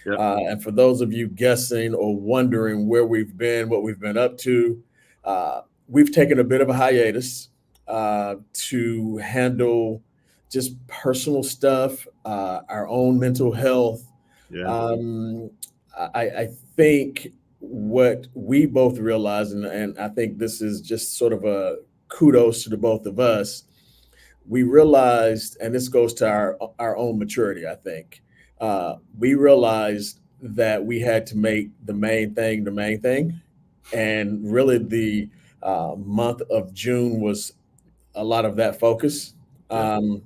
Yeah. And for those of you guessing or wondering where we've been, what we've been up to, we've taken a bit of a hiatus to handle just personal stuff, our own mental health. Yeah. Um, I think what we both realize, and I think this is just sort of a kudos to the both of us, we realized, and this goes to our own maturity, I think, we realized that we had to make the main thing. And really, the month of June was a lot of that focus. Yeah. Um,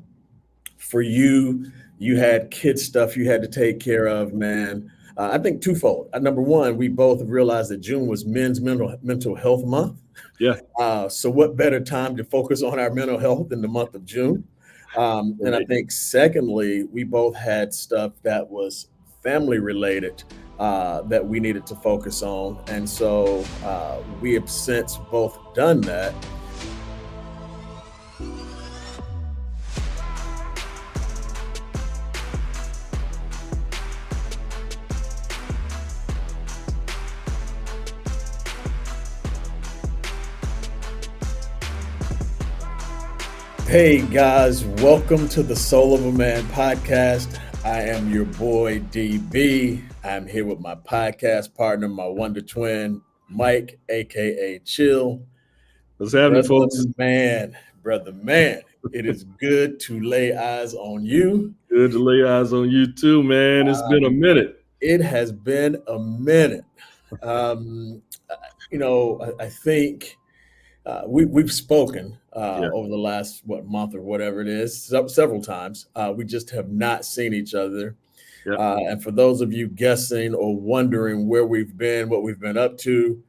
for you, you had kid stuff you had to take care of, man. I think twofold. Number one, we both realized that June was Men's Mental Health Month. Yeah. So, what better time to focus on our mental health in the month of June? And I Right. think, secondly, we both had stuff that was family related that we needed to focus on. And so we have since both done that. Hey guys, welcome to the Soul of a Man podcast. I am your boy DB. I'm here with my podcast partner, my wonder twin, Mike, aka Chill. What's happening, Brother folks? man, brother man, it is good to lay eyes on you. Good to lay eyes on you too, man. It's been a minute. It has been a minute. Um, I think we've spoken Yeah. over the last month or whatever it is, several times. We just have not seen each other. Yeah. And for those of you guessing or wondering where we've been, what we've been up to,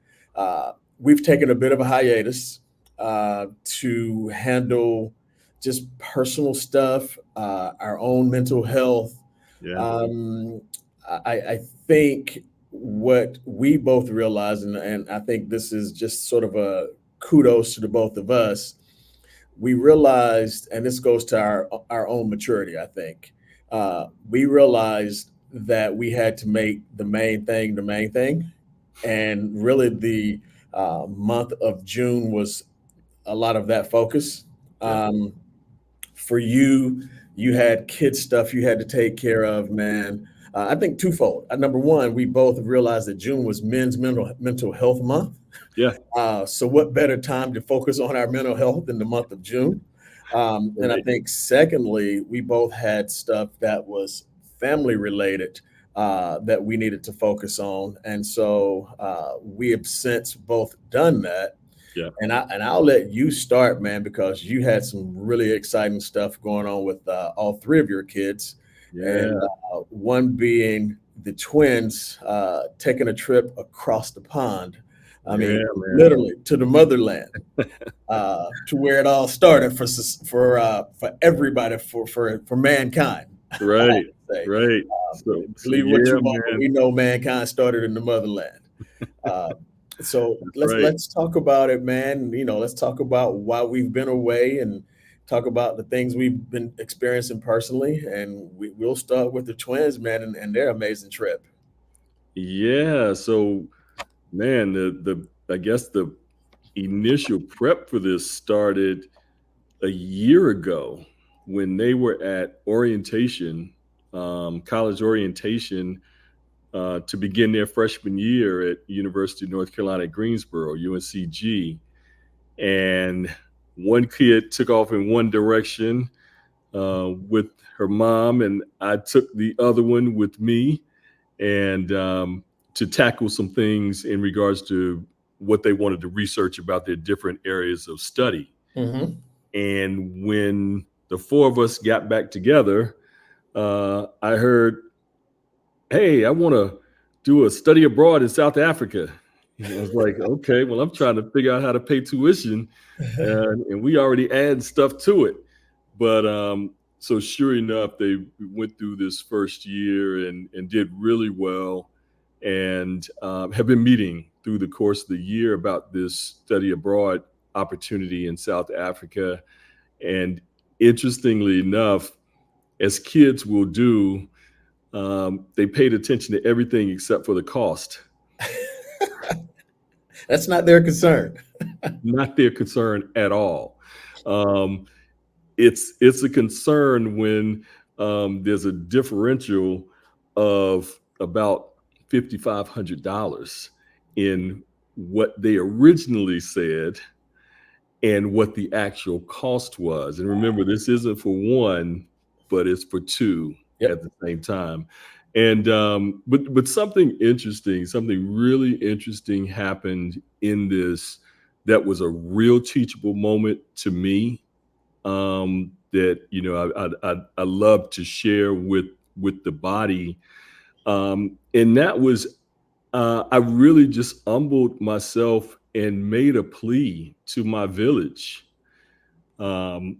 we've taken a bit of a hiatus to handle just personal stuff, our own mental health. Yeah. Um, I think what we both realize, and I think this is just sort of a kudos to the both of us, we realized, and this goes to our own maturity, I think, we realized that we had to make the main thing. And really, the month of June was a lot of that focus. Yeah. Um, for you, you had kid stuff you had to take care of, man. I think twofold. Number one, we both realized that June was Men's Mental Health Month. Yeah. So, what better time to focus on our mental health in the month of June? And I Right. think, secondly, we both had stuff that was family related that we needed to focus on. And so we have since both done that. Yeah. And I'll let you start, man, because you had some really exciting stuff going on with all three of your kids, and Yeah. one being the twins taking a trip across the pond. I mean, Yeah, man. literally to the motherland, to where it all started for everybody, for mankind. I Right. say, Right. So believe what yeah, you want, but man. we know mankind started in the motherland. Uh, so That's let's right. let's talk about it, man. Let's talk about why we've been away and talk about the things we've been experiencing personally. And we'll start with the twins, man, and their amazing trip. Yeah. So man, the I guess the initial prep for this started a year ago when they were at orientation, college orientation, to begin their freshman year at University of North Carolina at Greensboro, UNCG. And one kid took off in one direction with her mom, and I took the other one with me, and to tackle some things in regards to what they wanted to research about their different areas of study. Mm-hmm. And when the four of us got back together, I heard, "Hey, I want to do a study abroad in South Africa." And I was like, "Okay, well, I'm trying to figure out how to pay tuition, and we already add stuff to it." But so sure enough, they went through this first year and did really well, and have been meeting through the course of the year about this study abroad opportunity in South Africa. And interestingly enough, as kids will do, They paid attention to everything except for the cost. That's not their concern. Not their concern at all. Um, it's a concern when there's a differential of about $5,500 in what they originally said and what the actual cost was. And remember, this isn't for one, but it's for two Yep. at the same time. And but something interesting, something really interesting happened in this that was a real teachable moment to me, that I love to share with the body, and that was I really just humbled myself and made a plea to my village, um,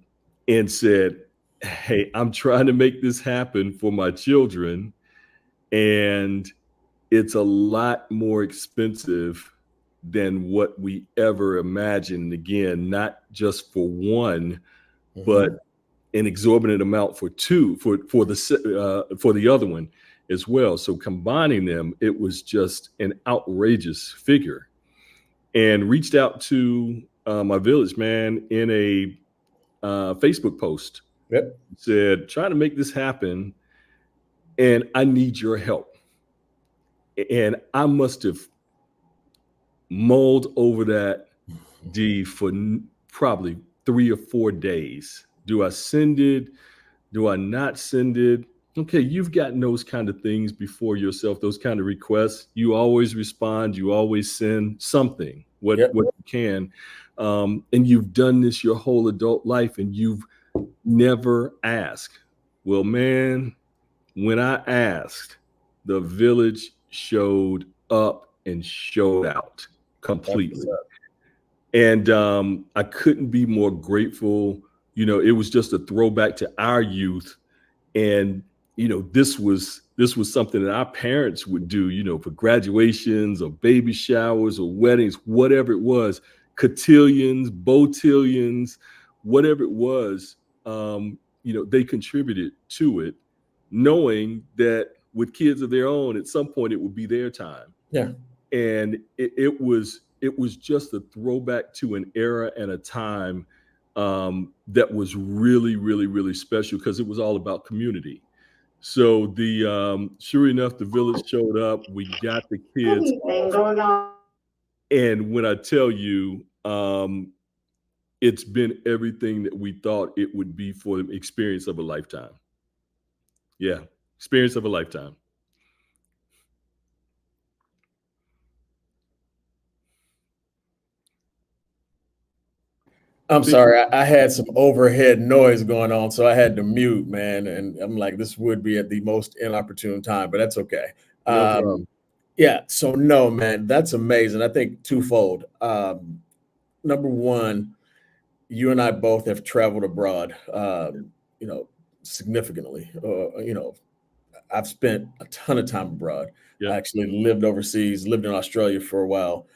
and said, "Hey, I'm trying to make this happen for my children, and it's a lot more expensive than what we ever imagined. Again, not just for one, but an exorbitant amount for two, for the other one as well. So combining them, it was just an outrageous figure." And reached out to my village, man, in a Facebook post. Yep. Said, "Trying to make this happen, and I need your help." And I must have mulled over that, D, for probably 3 or 4 days. Do I send it? Do I not send it? Okay, you've gotten those kind of things before yourself, those kind of requests. You always respond, you always send something, what you can. And you've done this your whole adult life and you've never asked. Well, man, when I asked, the village showed up and showed out completely. And I couldn't be more grateful. It was just a throwback to our youth. And this was something that our parents would do, for graduations or baby showers or weddings, whatever it was, cotillions, botillions, whatever it was. They contributed to it, knowing that with kids of their own, at some point it would be their time. Yeah. And it was just a throwback to an era and a time that was really, really, really special because it was all about community. So sure enough, the village showed up. We got the kids, and when I tell you, it's been everything that we thought it would be for the experience of a lifetime. Yeah, experience of a lifetime. I'm sorry, I had some overhead noise going on, so I had to mute, man. And I'm like, this would be at the most inopportune time, but that's okay. No problem. Yeah, so no, man, that's amazing. I think twofold. Number one, you and I both have traveled abroad, significantly. I've spent a ton of time abroad. Yeah. I actually lived overseas, lived in Australia for a while.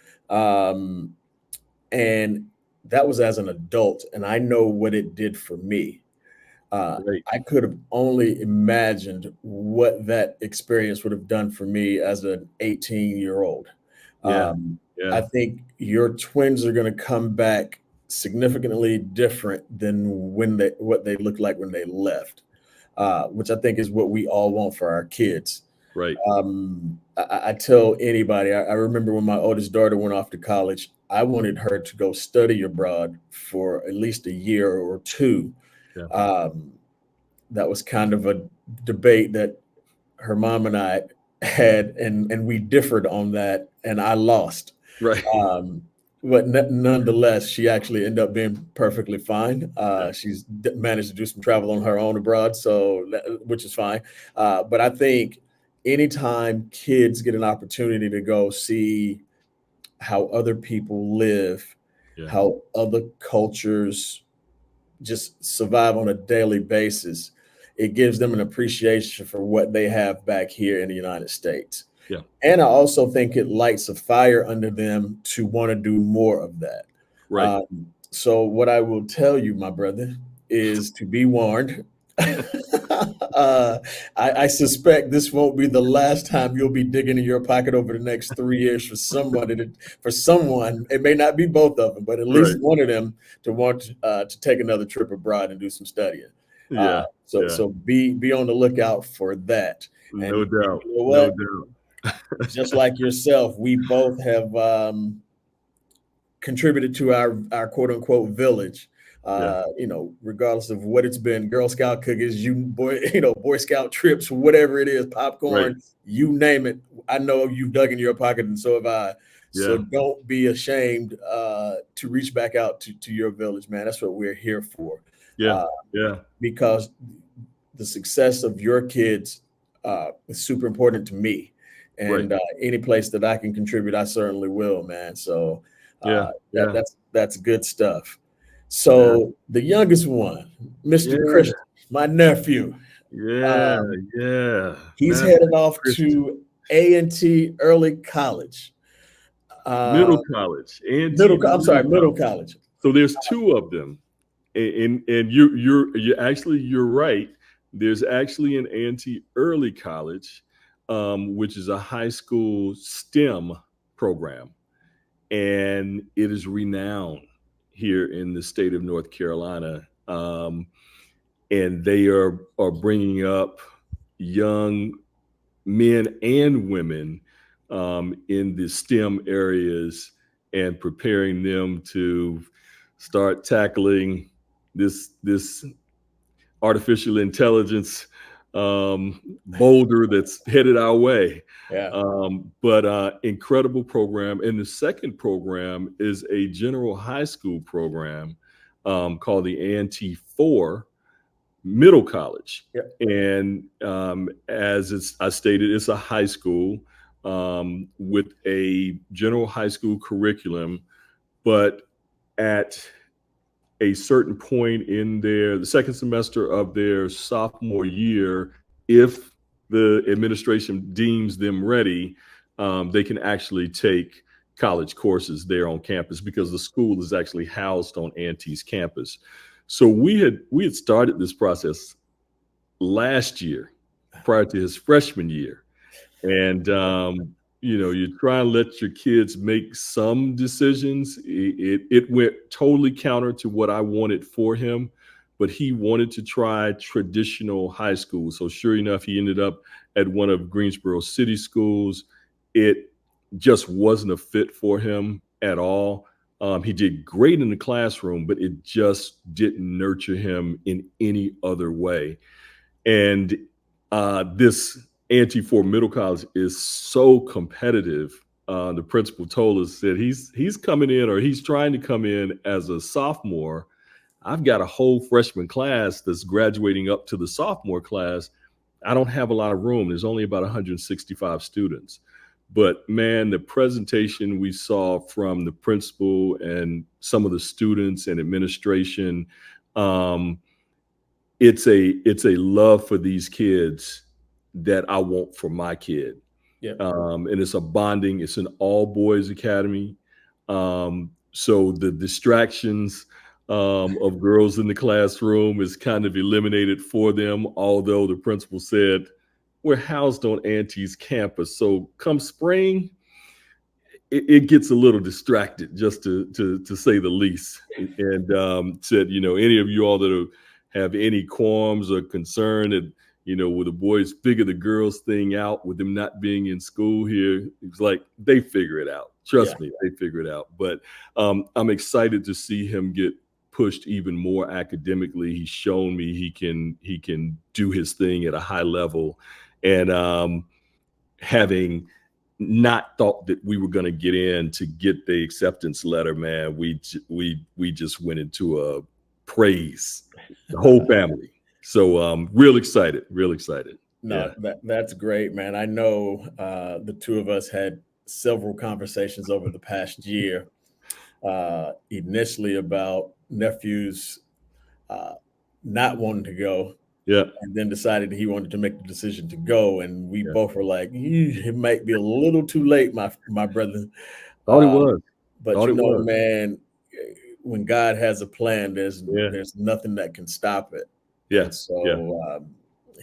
And that was as an adult, and I know what it did for me. Right. I could have only imagined what that experience would have done for me as an 18-year-old. Yeah. I think your twins are going to come back significantly different than what they looked like when they left, which I think is what we all want for our kids. Right. I tell anybody, I remember when my oldest daughter went off to college, I wanted her to go study abroad for at least a year or two. Yeah. That was kind of a debate that her mom and I had, and we differed on that, and I lost. Right. But nonetheless, she actually ended up being perfectly fine. She's managed to do some travel on her own abroad, which is fine. But I think anytime kids get an opportunity to go see how other people live, how other cultures just survive on a daily basis, it gives them an appreciation for what they have back here in the United States. Yeah. And I also think it lights a fire under them to want to do more of that. Right. So what I will tell you, my brother, is to be warned. I suspect this won't be the last time you'll be digging in your pocket over the next 3 years for someone. It may not be both of them, but at least Right. one of them to want to take another trip abroad and do some studying. Yeah. So Yeah. so be on the lookout for that. And No doubt. you know No what? doubt. Just like yourself, we both have contributed to our quote unquote village. Yeah. Regardless of what it's been, Girl Scout cookies, Boy Scout trips, whatever it is, Right. popcorn, you name it. I know you've dug in your pocket, and so have I. So Yeah. don't be ashamed to reach back out to your village, man. That's what we're here for. Yeah. Uh, Yeah. because the success of your kids is super important to me. Right. And any place that I can contribute, I certainly will, man. So Yeah. Yeah. that's good stuff. Yeah. So the youngest one, Mr. Yeah. Christian, my nephew, Yeah. um, Yeah. he's Matthew headed off Christian. to A&T Early College. Uh, Middle college. A&T I'm sorry, Middle Middle College. College. So there's two of them. And you're right. There's actually an A&T Early College, which is a high school STEM program, and it is renowned here in the state of North Carolina. And they are bringing up young men and women in the STEM areas and preparing them to start tackling this artificial intelligence boulder that's headed our way. Yeah. But incredible program. And the second program is a general high school program called the A&T 4 Middle College. Yep. And as I stated, it's a high school with a general high school curriculum, but at a certain point in the second semester of their sophomore year, if the administration deems them ready, they can actually take college courses there on campus because the school is actually housed on A&T's campus. So we had started this process last year prior to his freshman year. And you try and let your kids make some decisions. It went totally counter to what I wanted for him, but he wanted to try traditional high school. So sure enough, he ended up at one of Greensboro City Schools. It just wasn't a fit for him at all. He did great in the classroom, but it just didn't nurture him in any other way. And this A&T 4 Middle College is so competitive. The principal told us that he's coming in, or he's trying to come in as a sophomore. I've got a whole freshman class that's graduating up to the sophomore class. I don't have a lot of room. There's only about 165 students. But man, the presentation we saw from the principal and some of the students and administration, it's a love for these kids that I want for my kid. Yeah. And it's a bonding. It's an all boys academy. So the distractions of girls in the classroom is kind of eliminated for them. Although the principal said, we're housed on A&T's campus. So come spring, it gets a little distracted, just to say the least. And said, any of you all that have any qualms or concern that, will the boys figure the girls thing out with them not being in school here? It's like, they figure it out. Trust me, they figure it out. But I'm excited to see him get pushed even more academically. He's shown me he can do his thing at a high level. And having not thought that we were going to get in to get the acceptance letter, man, we just went into a praise, the whole family. So real excited. No, Yeah. that's great, man. I know the two of us had several conversations over the past year, initially about nephews not wanting to go, Yeah. and then decided he wanted to make the decision to go. And we Yeah. both were like, it might be a little too late, my brother. Thought it was. But Thought it was. man, when God has a plan, there's Yeah. nothing that can stop it. Yeah. And Yeah. so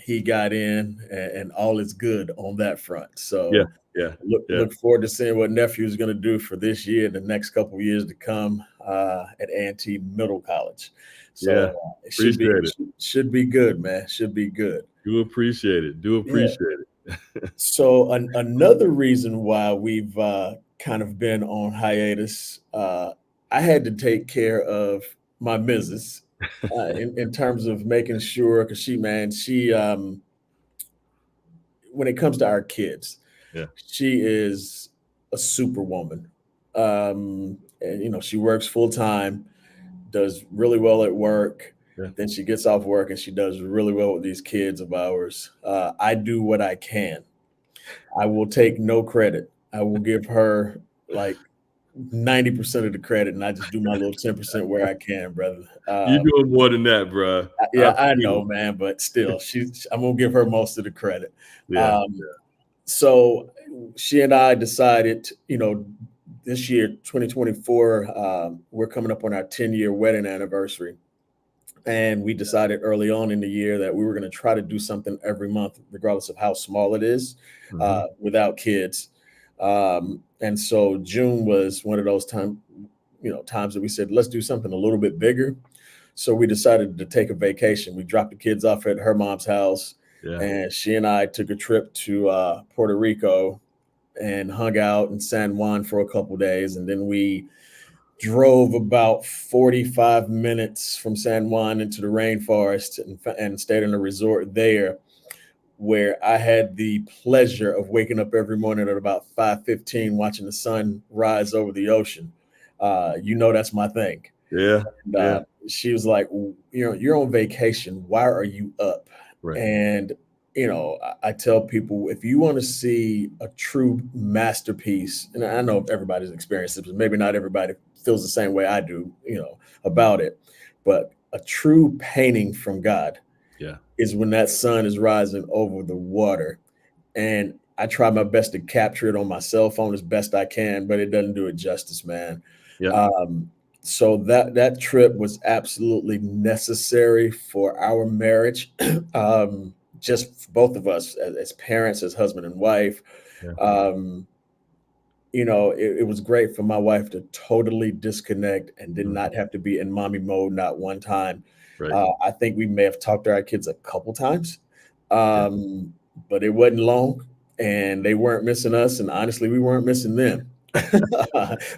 he got in, and all is good on that front. Yeah. So Yeah. Yeah. look forward to seeing what nephew is going to do for this year and the next couple of years to come at A&T Middle College. So Yeah. it Appreciate it. should be good, man. Should be good. Do appreciate it. Do Yeah. appreciate it. So another reason why we've kind of been on hiatus, I had to take care of my missus in terms of making sure, because she when it comes to our kids, Yeah. she is a superwoman. And she works full time, does really well at work. Yeah. Then she gets off work and she does really well with these kids of ours. I do what I can. I will take no credit. I will give her like 90% of the credit, and I just do my little 10% where I can, brother. You doing more than that, bro. Yeah, I know, man, but still, I'm gonna give her most of the credit. Yeah. Um, so she and I decided, this year, 2024, we're coming up on our 10-year wedding anniversary. And we decided early on in the year that we were going to try to do something every month, regardless of how small it is, without kids. And so June was one of those times that we said, let's do something a little bit bigger. So we decided to take a vacation. We dropped the kids off at her mom's house, and she and I took a trip to Puerto Rico and hung out in San Juan for a couple days. And then we drove about 45 minutes from San Juan into the rainforest and stayed in a resort there, where I had the pleasure of waking up every morning at about 5:15, watching the sun rise over the ocean. That's my thing. Yeah. And, she was like, you're on vacation. Why are you up? Right. And, I tell people, if you want to see a true masterpiece, and I know everybody's experienced it, but maybe not everybody feels the same way I do, about it, but a true painting from God is when that sun is rising over the water. And I try my best to capture it on my cell phone as best I can, but it doesn't do it justice, man. Yeah. So that trip was absolutely necessary for our marriage. Just for both of us as parents, as husband and wife. Yeah. It was great for my wife to totally disconnect and did not have to be in mommy mode, not one time. Right. I think we may have talked to our kids a couple times, but it wasn't long, and they weren't missing us, and honestly, we weren't missing them.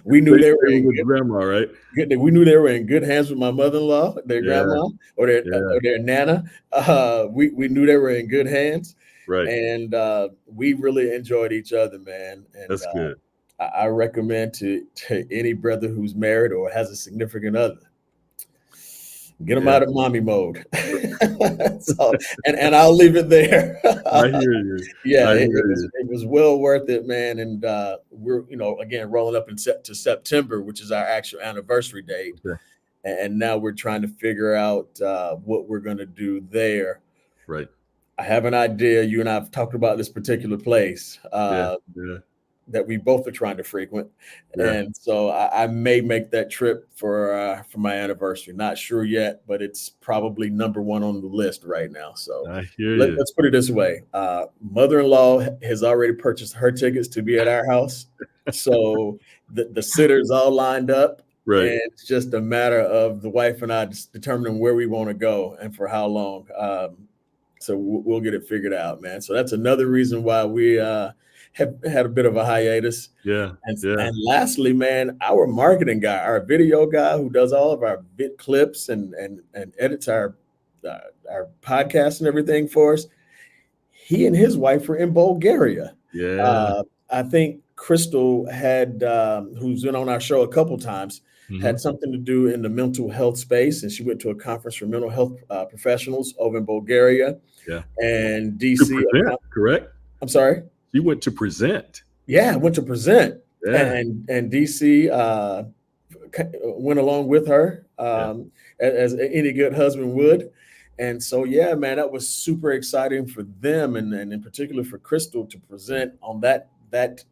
We knew they were in good grandma, right? We knew they were in good hands with my mother-in-law, their grandma, or their nana. We knew they were in good hands, right? And we really enjoyed each other, man. And that's good. I recommend to any brother who's married or has a significant other, get them out of mommy mode. So, and I'll leave it there. I hear you. Yeah, it was well worth it, man. And we're, again, rolling up to September, which is our actual anniversary date. Okay. And now we're trying to figure out what we're going to do there. Right. I have an idea. You and I have talked about this particular place. That we both are trying to frequent. And so I may make that trip for my anniversary. Not sure yet, but it's probably number one on the list right now. So let's put it this way. Mother-in-law has already purchased her tickets to be at our house. So the sitters all lined up. Right. And it's just a matter of the wife and I just determining where we want to go and for how long. So we'll get it figured out, man. So that's another reason why we have had a bit of a hiatus. And lastly, man, our marketing guy, our video guy who does all of our bit clips and edits our podcast and everything for us, he and his wife were in Bulgaria. I think Crystal had, who's been on our show a couple times, had something to do in the mental health space, and she went to a conference for mental health professionals over in Bulgaria. And DC, correct? I'm sorry. You went to present. Yeah, went to present. And DC went along with her, as any good husband would. And so, man, that was super exciting for them, and in particular for Crystal to present on that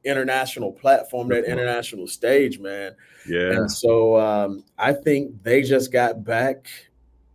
international platform, that international stage, man. And so I think they just got back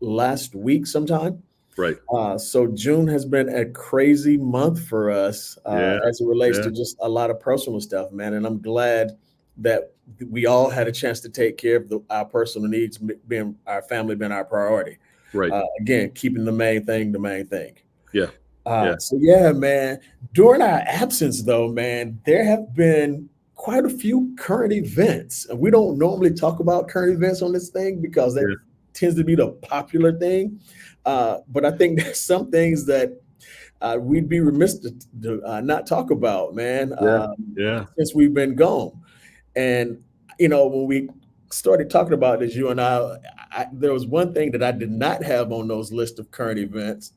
last week sometime. Right. So June has been a crazy month for us Yeah. as it relates Yeah. to just a lot of personal stuff, man. And I'm glad that we all had a chance to take care of our personal needs, being our family, being our priority. Right. Again, keeping the main thing the main thing. Yeah. Yeah. So yeah, man. During our absence, though, man, there have been quite a few current events, and we don't normally talk about current events on this thing because that Yeah. tends to be the popular thing. But I think there's some things that we'd be remiss to not talk about, man, Yeah. Yeah. since we've been gone. And when we started talking about this, you and there was one thing that I did not have on those list of current events,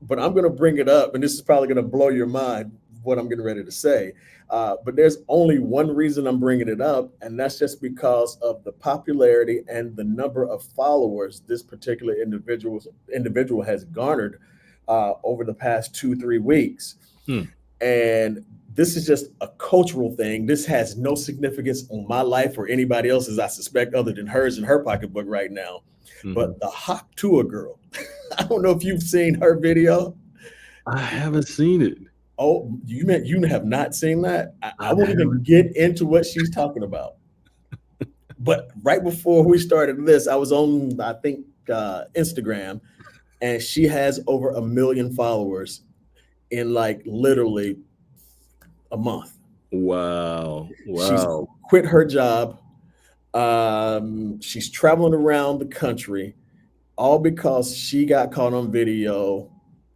but I'm going to bring it up, and this is probably going to blow your mind what I'm getting ready to say. But there's only one reason I'm bringing it up, and that's just because of the popularity and the number of followers this particular individual has garnered over the past 2-3 weeks. And this is just a cultural thing. This has no significance on my life or anybody else's, I suspect, other than hers in her pocketbook right now. But the Hawk Tuah girl, I don't know if you've seen her video. I haven't seen it. Oh, you have not seen that? I won't even get into what she's talking about. But right before we started this, I was on, I think, Instagram, and she has over 1 million followers in like literally a month. Wow. She's quit her job. She's traveling around the country, all because she got caught on video.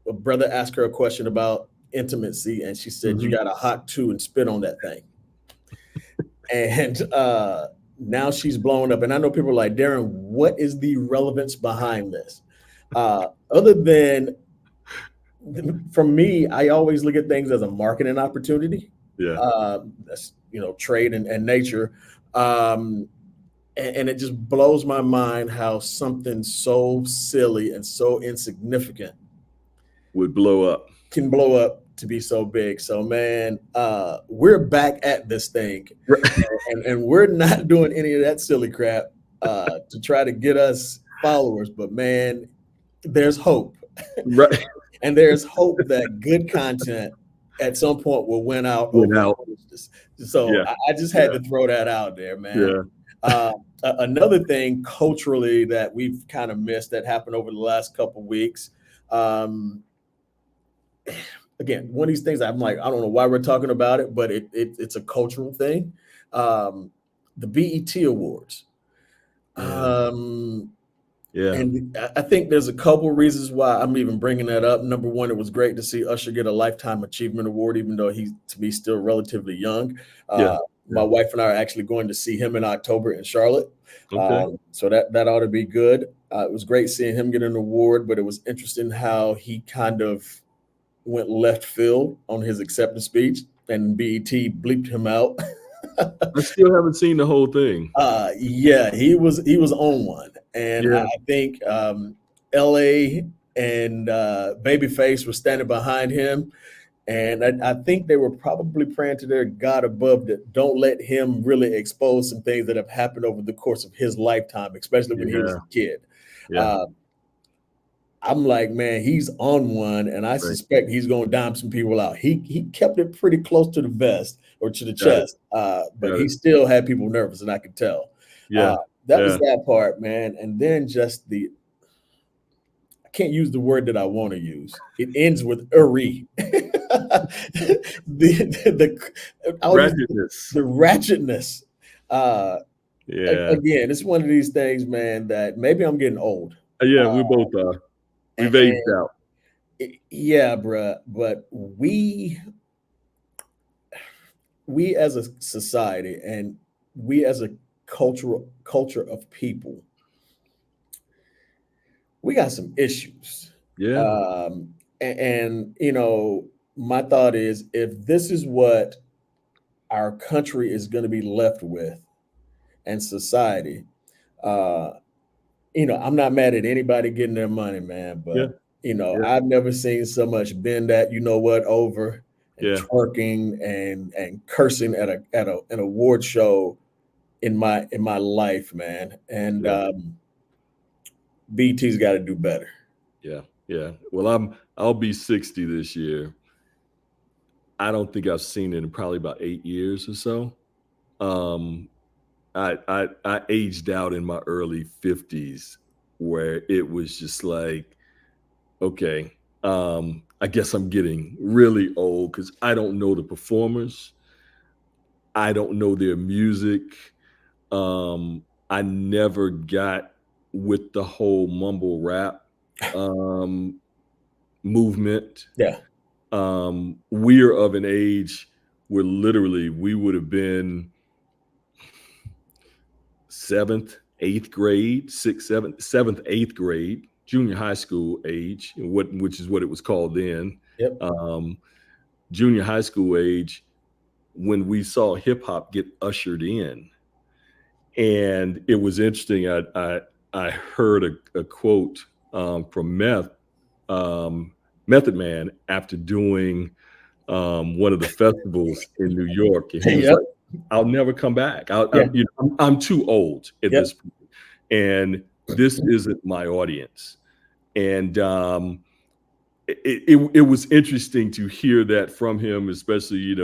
A brother asked her a question about intimacy, and she said, "You got a Hawk Tuah and spit on that thing." And now she's blowing up. And I know people are like, Darren, what is the relevance behind this? Other than, for me, I always look at things as a marketing opportunity. Yeah. That's trade and nature. And it just blows my mind how something so silly and so insignificant would can blow up to be so big. So man, we're back at this thing, and we're not doing any of that silly crap to try to get us followers. But man, there's hope, right? And there's hope that good content at some point will win out. So yeah. I just had to throw that out there, man. Yeah. Another thing culturally that we've kind of missed that happened over the last couple of weeks. Again, one of these things I'm like, I don't know why we're talking about it, but it's a cultural thing. The BET Awards. Yeah. And I think there's a couple reasons why I'm even bringing that up. Number one, it was great to see Usher get a Lifetime Achievement Award, even though he's, to me, still relatively young. My wife and I are actually going to see him in October in Charlotte. Okay. So that ought to be good. It was great seeing him get an award, but it was interesting how he kind of went left field on his acceptance speech, and BET bleeped him out. I still haven't seen the whole thing. Yeah, he was on one, and I think LA and Babyface were standing behind him, and I think they were probably praying to their God above that don't let him really expose some things that have happened over the course of his lifetime, especially when he was a kid. I'm like, man, he's on one, and I suspect he's going to dime some people out. He kept it pretty close to the vest or to the chest, but he still had people nervous, and I could tell. That was that part, man. And then just I can't use the word that I want to use. It ends with "uri." the ratchetness. Again, it's one of these things, man, that maybe I'm getting old. Yeah, we both are. We've aged out. Yeah, bruh. But we as a society and we as a culture of people, we got some issues. Yeah. And my thought is, if this is what our country is going to be left with and society, I'm not mad at anybody getting their money, man, but I've never seen so much bend that over and twerking and cursing at an award show in my life, man. And BET's got to do better. Yeah. Yeah. Well, I'll be 60 this year. I don't think I've seen it in probably about 8 years or so. Um, I aged out in my early 50s where it was just like, okay, I guess I'm getting really old because I don't know the performers. I don't know their music. I never got with the whole mumble rap um, movement. Yeah. We're of an age where literally we would have been seventh, eighth grade, sixth, seventh, eighth grade, junior high school age, which is what it was called then. Yep. Junior high school age when we saw hip hop get ushered in. And it was interesting. I heard a quote from Method Man after doing one of the festivals in New York, and he was Yep. like, "I'll never come back. Yeah. I'm too old at Yep. this point, and this isn't my audience." And it was interesting to hear that from him, especially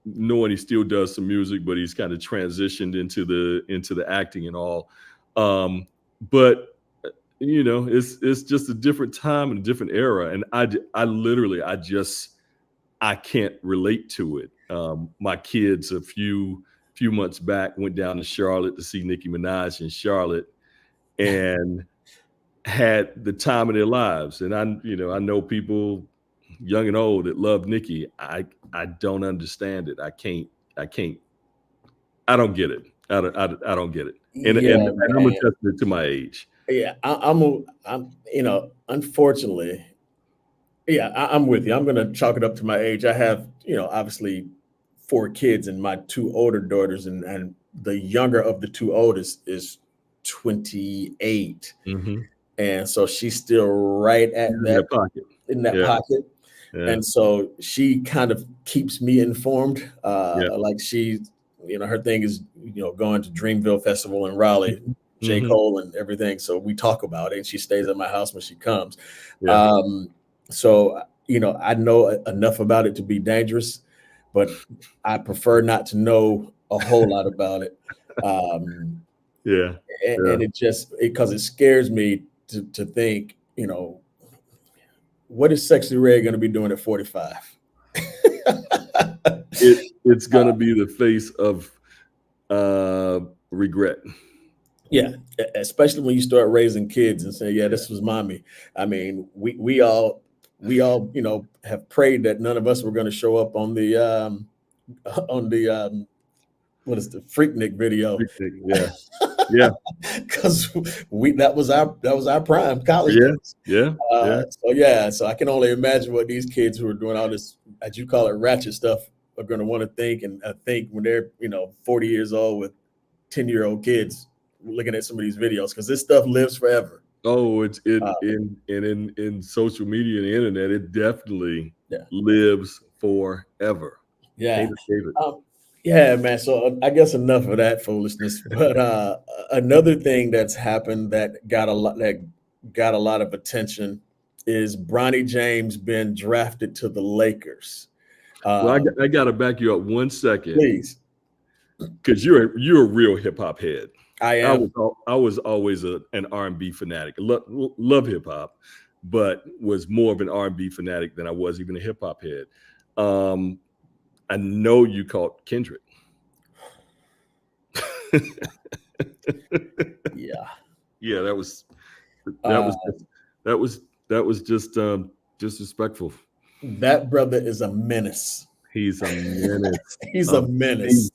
knowing he still does some music, but he's kind of transitioned into the acting and all. But it's just a different time and a different era, and I literally I can't relate to it. My kids a few months back went down to Charlotte to see Nicki Minaj in Charlotte, and had the time of their lives. And I know people young and old that love Nicki. I don't understand it. I don't get it. I don't get it. And Yeah, I'm a man. testament to my age. Yeah, I'm, unfortunately, yeah, I'm with you. I'm going to chalk it up to my age. I have, obviously 4 kids and my 2 older daughters, and the younger of the 2 oldest is 28. Mhm. And so she's still right at In their that, pocket. in that Yeah. pocket. Yeah. And so she kind of keeps me informed. Yeah. Like she, her thing is, going to Dreamville Festival in Raleigh, J. Mhm. Cole and everything. So we talk about it, and she stays at my house when she comes. Yeah. So, I know enough about it to be dangerous, but I prefer not to know a whole lot about it. Yeah. And it just, because it scares me to think, what is Sexy Red going to be doing at 45? It's going to be the face of regret. Yeah, especially when you start raising kids and say, "Yeah, this was mommy." I mean, we all have prayed that none of us were going to show up on the what is the Freaknik video? Yeah. Yeah. Because that was our prime college Yeah. days. Yeah. So I can only imagine what these kids who are doing all this, as you call it, ratchet stuff, are going to want to think and think when they're 40 years old with 10-year-old kids looking at some of these videos, because this stuff lives forever. Oh, it's in social media and the internet, it definitely Yeah. lives forever. Yeah. David. Yeah, man. So I guess enough of that foolishness. But another thing that's happened that got a lot of attention is Bronny James being drafted to the Lakers. Well, I got to back you up 1 second, Please. because you're a real hip hop head. I am. I was always an R&B fanatic. Love hip hop, but was more of an R&B fanatic than I was even a hip hop head. I know you caught Kendrick. Yeah. Yeah, that was just disrespectful. That brother is a menace. He's a menace. He's a menace.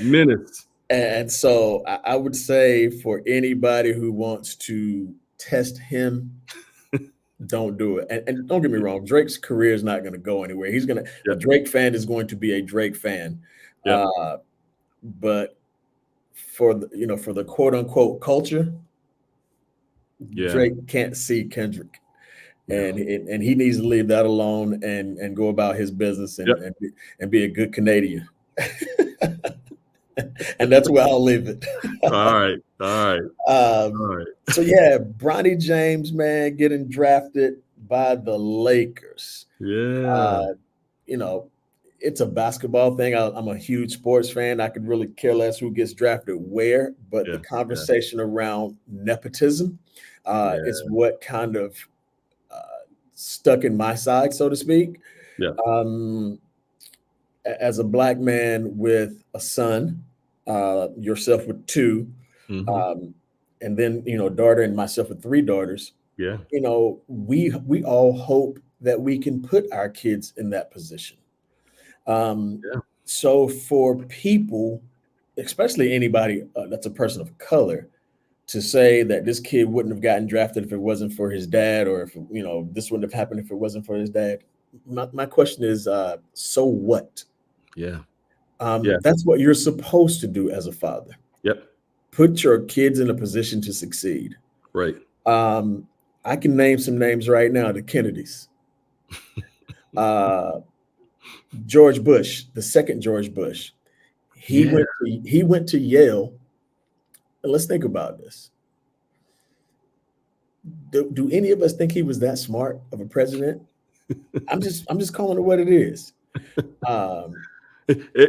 Menace. And so I would say, for anybody who wants to test him, don't do it. And don't get me wrong, Drake's career is not going to go anywhere. A Drake fan is going to be a Drake fan. Yep. But for the quote unquote culture, Drake can't see Kendrick. And he needs to leave that alone and go about his business and be a good Canadian. And that's where I'll leave it. All right. So yeah, Bronny James, man, getting drafted. by the Lakers. Yeah. You know, it's a basketball thing. I'm a huge sports fan. I could really care less who gets drafted where, but the Yeah. conversation around nepotism is Yeah. what kind of stuck in my side, so to speak. Yeah. As a black man with a son, yourself with two, Mhm. and then daughter, and myself with three daughters. Yeah. We all hope that we can put our kids in that position. Yeah. So for people, especially anybody that's a person of color, to say that this kid wouldn't have gotten drafted if it wasn't for his dad, or if this wouldn't have happened if it wasn't for his dad. My question is, so what? Yeah. Yeah. That's what you're supposed to do as a father. Yep. Put your kids in a position to succeed. Right. I can name some names right now. The Kennedys, George Bush, the second George Bush. He went to Yale. And let's think about this. Do any of us think he was that smart of a president? I'm just calling it what it is.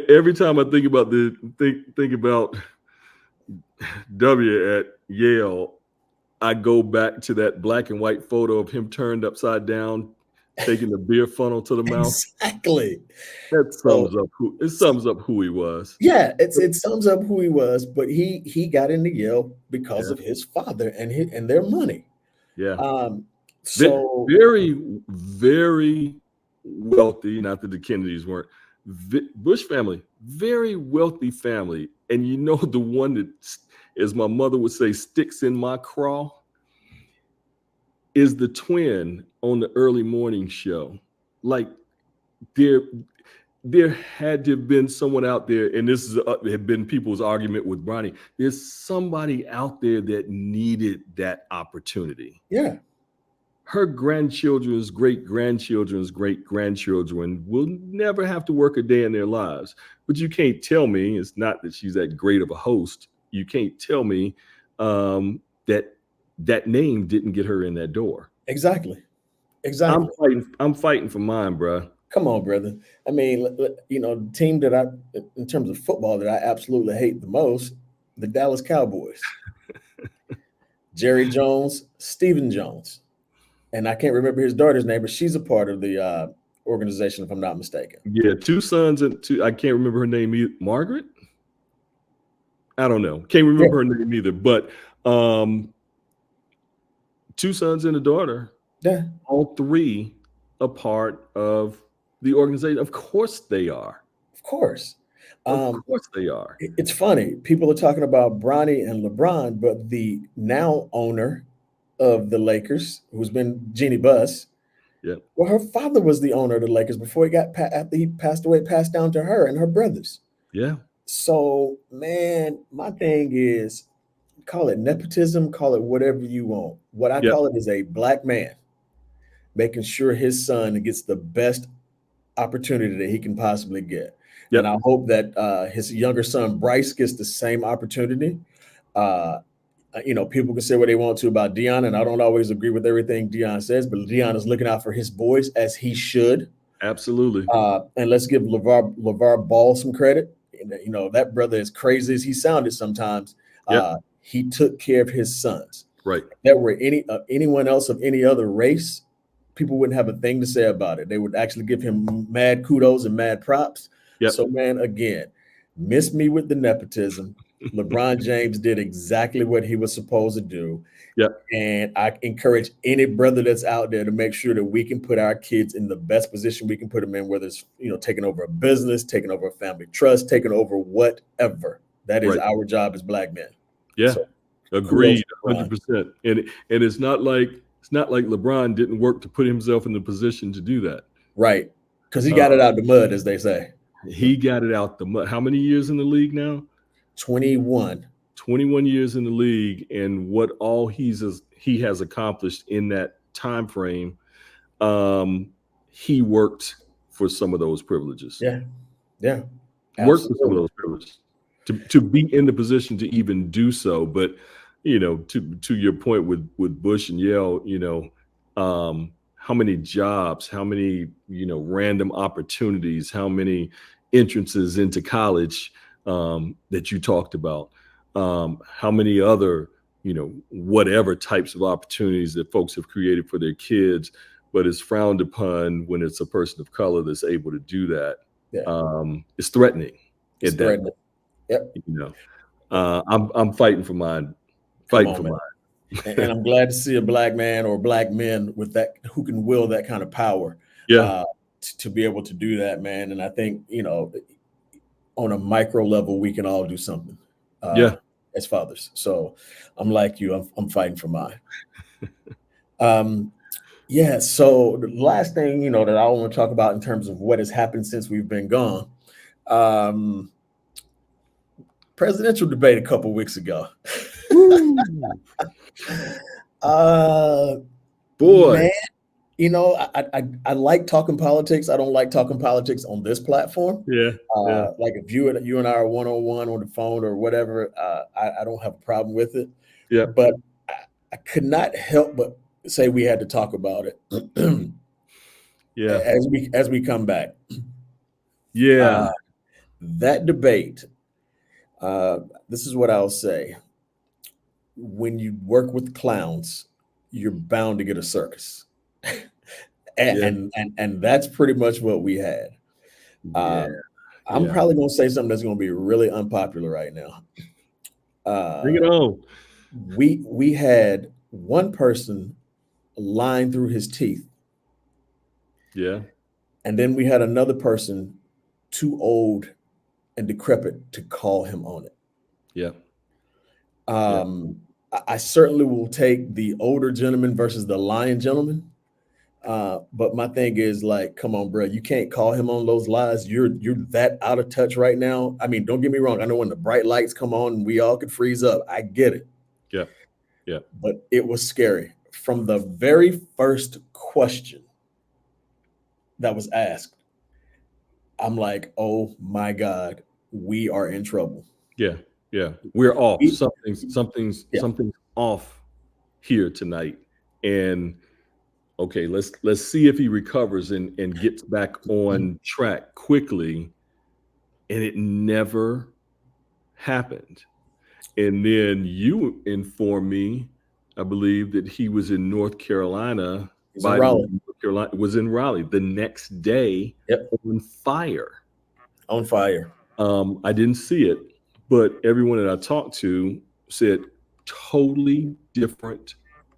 Every time I think about think about W at Yale, I go back to that black and white photo of him turned upside down, taking the beer funnel to the mouth. Exactly. That sums up who he was. Yeah, it sums up who he was. But he got into Yale because of his father and their money. Yeah. So very, very wealthy. Not that the Kennedys weren't. Bush family, very wealthy family. And the one that, as my mother would say, sticks in my craw is the twin on the early morning show. Like, there had to have been someone out there, and this is had been people's argument with Bronny. There's somebody out there that needed that opportunity. Yeah. Her grandchildren's great-grandchildren's great-grandchildren will never have to work a day in their lives. But you can't tell me, it's not that she's that great of a host, you can't tell me that name didn't get her in that door. Exactly. I'm fighting for mine, bro. Come on, brother. I mean, the team that in terms of football, that I absolutely hate the most, the Dallas Cowboys. Jerry Jones, Stephen Jones. And I can't remember his daughter's name, but she's a part of the organization, if I'm not mistaken. Yeah, two sons and two. I can't remember her name either. Margaret? I don't know. Can't remember her name either. But two sons and a daughter. Yeah. All three a part of the organization. Of course they are. Of course. Of course they are. It's funny. People are talking about Bronny and LeBron, but the now owner of the Lakers, who's been Jeannie Buss. Yeah. Well, her father was the owner of the Lakers before after he passed away, passed down to her and her brothers. Yeah. So, man, my thing is, call it nepotism, call it whatever you want. What I call it is a black man making sure his son gets the best opportunity that he can possibly get. Yep. And I hope that his younger son, Bryce, gets the same opportunity. People can say what they want to about Deion, and I don't always agree with everything Deion says, but Deion is looking out for his boys as he should. Absolutely. And let's give LeVar Ball some credit. That brother, as crazy as he sounded sometimes, he took care of his sons. Right. If there were anyone else of any other race, people wouldn't have a thing to say about it. They would actually give him mad kudos and mad props. Yep. So, man, again, miss me with the nepotism. LeBron James did exactly what he was supposed to do. Yep. And I encourage any brother that's out there to make sure that we can put our kids in the best position we can put them in, whether it's, taking over a business, taking over a family trust, taking over whatever. That is our job as black men. Yeah. So, agreed, 100%. And it's not like LeBron didn't work to put himself in the position to do that. Right. Because he got it out the mud, as they say. He got it out the mud. How many years in the league now? 21. 21 years in the league, and what all he has accomplished in that time frame, he worked for some of those privileges. Yeah. Yeah. Worked for some of those privileges to be in the position to even do so. But to your point with Bush and Yale, how many jobs, how many, random opportunities, how many entrances into college that you talked about, how many other, whatever types of opportunities that folks have created for their kids, but it's frowned upon when it's a person of color that's able to do that. Yeah. It's threatening. It's threatening. Yep. I'm fighting for mine. Fighting for mine. And I'm glad to see a black man or black men with that, who can will that kind of power. Yeah. To be able to do that, man. And I think, on a micro level, we can all do something. As fathers. So I'm like you. I'm fighting for mine. Yeah. So the last thing, that I want to talk about in terms of what has happened since we've been gone. Presidential debate a couple weeks ago. Boy, man, I like talking politics. I don't like talking politics on this platform. Yeah. Like if you and I are one-on-one on the phone or whatever, I don't have a problem with it. Yeah. But I could not help but say we had to talk about it. Yeah. As we come back. Yeah. That debate. This is what I'll say. When you work with clowns, you're bound to get a circus. and that's pretty much what we had. I'm probably going to say something that's going to be really unpopular right now. Bring it on. We had one person lying through his teeth. Yeah. And then we had another person too old and decrepit to call him on it. Yeah. I certainly will take the older gentleman versus the lying gentleman. But my thing is like, come on, bro, you can't call him on those lies. You're that out of touch right now. I mean, don't get me wrong. I know when the bright lights come on, we all could freeze up. I get it. Yeah. Yeah. But it was scary. From the very first question that was asked, I'm like, oh my God, we are in trouble. Yeah. Yeah. We're off. Something's off here tonight. And okay, let's see if he recovers and gets back on track quickly. And it never happened. And then you informed me, I believe, that he was in North Carolina. Was in Raleigh the next day. Yep. On fire. On fire. I didn't see it, but everyone that I talked to said totally different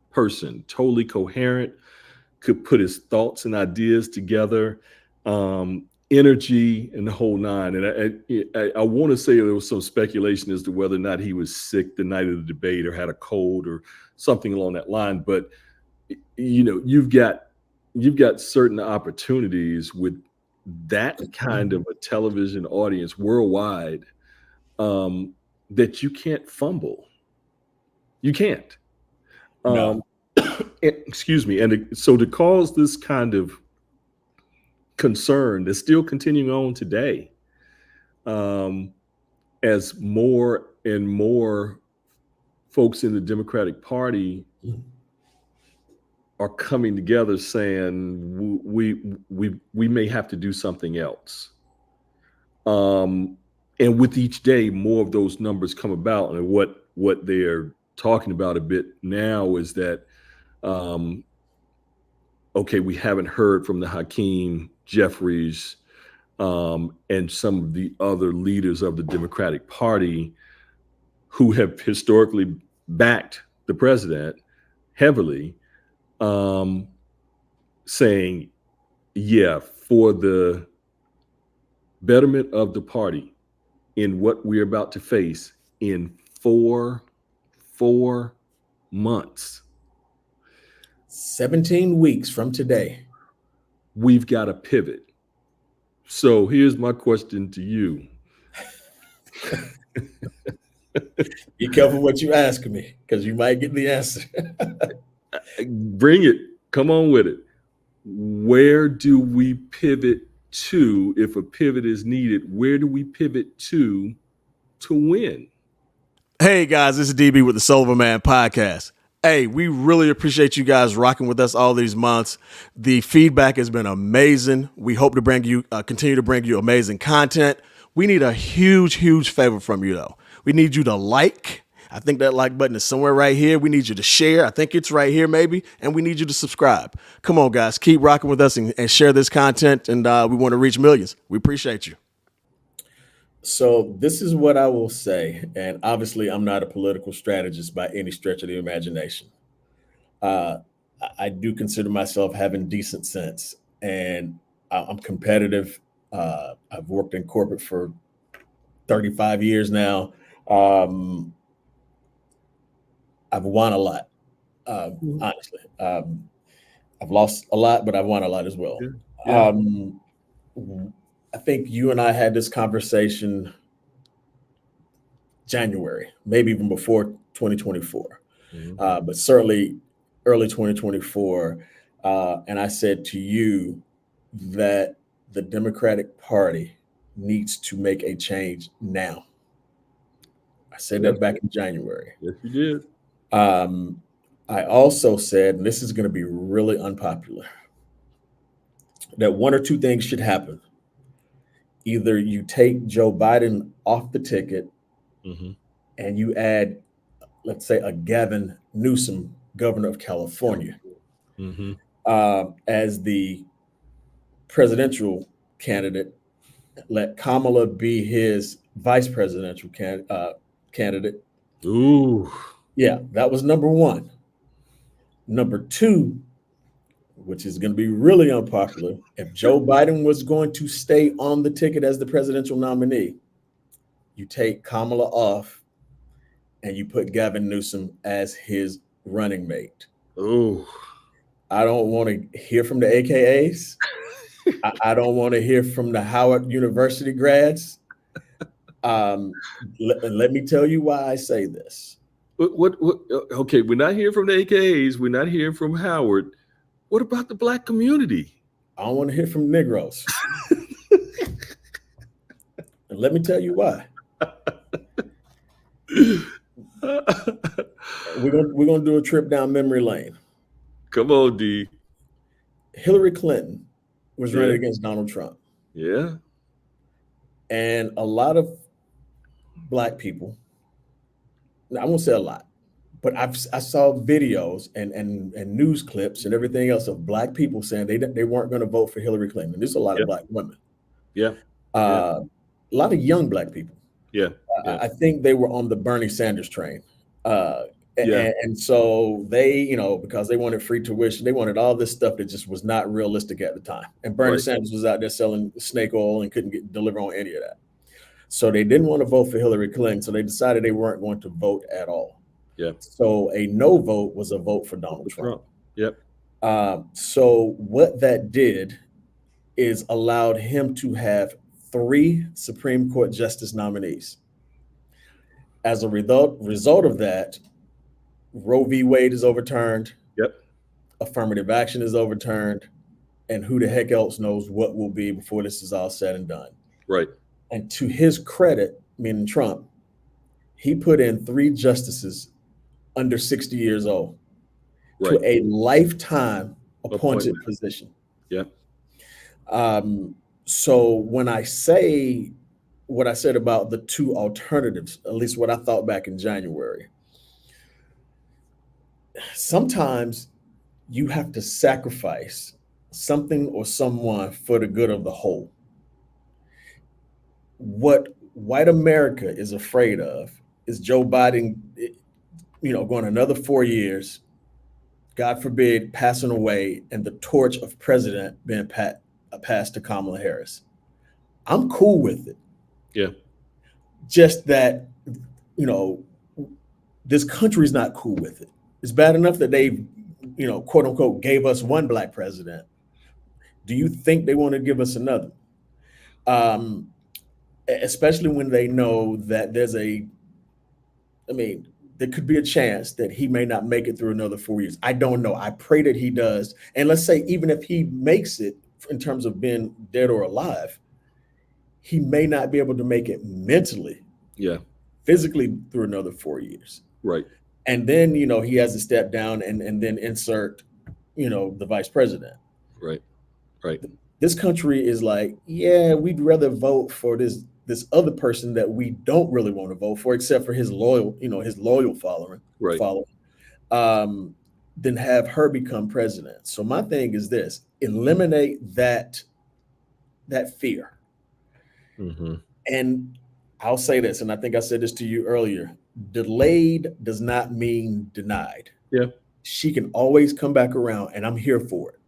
person, totally coherent, could put his thoughts and ideas together, energy and the whole nine. And I want to say there was some speculation as to whether or not he was sick the night of the debate or had a cold or something along that line. But you've got certain opportunities with that kind of a television audience worldwide that you can't fumble. You can't. No. Excuse me. And so to cause this kind of concern that's still continuing on today, as more and more folks in the Democratic Party are coming together saying we may have to do something else. And with each day, more of those numbers come about. And what they're talking about a bit now is that, okay, we haven't heard from the Hakeem Jeffries and some of the other leaders of the Democratic Party who have historically backed the president heavily, saying, yeah, for the betterment of the party in what we're about to face in four months. 17 weeks from today. We've got to pivot. So here's my question to you. Be careful what you ask me, because you might get the answer. Bring it. Come on with it. Where do we pivot to if a pivot is needed? Where do we pivot to win? Hey guys, this is DB with the Sullivan Man Podcast. Hey, we really appreciate you guys rocking with us all these months. The feedback has been amazing. We hope to continue to bring you amazing content. We need a huge, huge favor from you though. We need you to like. I think that like button is somewhere right here. We need you to share. I think it's right here maybe. And we need you to subscribe. Come on, guys. Keep rocking with us and share this content. And we want to reach millions. We appreciate you. So this is what I will say, and obviously I'm not a political strategist by any stretch of the imagination. Uh, I do consider myself having decent sense, and I'm competitive. I've worked in corporate for 35 years now. Um, I've won a lot, honestly. I've lost a lot, but I've won a lot as well. Yeah. Um, I think you and I had this conversation January, maybe even before 2024, but certainly early 2024. And I said to you that the Democratic Party needs to make a change now. I said that back in January. Yes, you did. I also said, and this is going to be really unpopular, that one or two things should happen. Either you take Joe Biden off the ticket and you add, let's say, a Gavin Newsom, governor of California, as the presidential candidate. Let Kamala be his vice presidential candidate. Ooh. Yeah, that was number one. Number two, which is going to be really unpopular, if Joe Biden was going to stay on the ticket as the presidential nominee, you take Kamala off and you put Gavin Newsom as his running mate. Oh, I don't want to hear from the AKAs. I don't want to hear from the Howard University grads. Let me tell you why I say this. What? Okay, we're not hearing from the AKAs. We're not hearing from Howard. What about the Black community? I don't want to hear from Negroes. And let me tell you why. We're gonna do a trip down memory lane. Come on, D. Hillary Clinton was running against Donald Trump. Yeah. And a lot of Black people, I won't say a lot, but I saw videos and news clips and everything else of Black people saying they weren't going to vote for Hillary Clinton. There's a lot of Black women. Yeah. A lot of young Black people. Yeah. I think they were on the Bernie Sanders train. And so they, because they wanted free tuition, they wanted all this stuff that just was not realistic at the time. And Bernie Sanders was out there selling snake oil and couldn't deliver on any of that. So they didn't want to vote for Hillary Clinton. So they decided they weren't going to vote at all. Yeah. So a no vote was a vote for Donald Trump. Yep. So what that did is allowed him to have 3 Supreme Court justice nominees. As a result of that, Roe v. Wade is overturned. Yep. Affirmative action is overturned. And who the heck else knows what will be before this is all said and done. Right. And to his credit, meaning Trump, he put in 3 justices under 60 years old to a lifetime appointed position. Yeah. So when I say what I said about the 2 alternatives, at least what I thought back in January, sometimes you have to sacrifice something or someone for the good of the whole. What white America is afraid of is Joe Biden, going another 4 years, God forbid, passing away, and the torch of president being passed to Kamala Harris. I'm cool with it. Yeah. Just that, this country's not cool with it. It's bad enough that they, quote unquote, gave us one Black president. Do you think they want to give us another? Especially when they know that there could be a chance that he may not make it through another 4 years. I don't know. I pray that he does. And let's say, even if he makes it in terms of being dead or alive, he may not be able to make it mentally, physically through another 4 years. Right. And then, he has to step down and then insert, the vice president. Right. Right. This country is like, yeah, we'd rather vote for this other person that we don't really want to vote for, except for his loyal following, Right. than have her become president. So my thing is this: eliminate that fear. Mm-hmm. And I'll say this, and I think I said this to you earlier: delayed does not mean denied. Yeah. She can always come back around, and I'm here for it.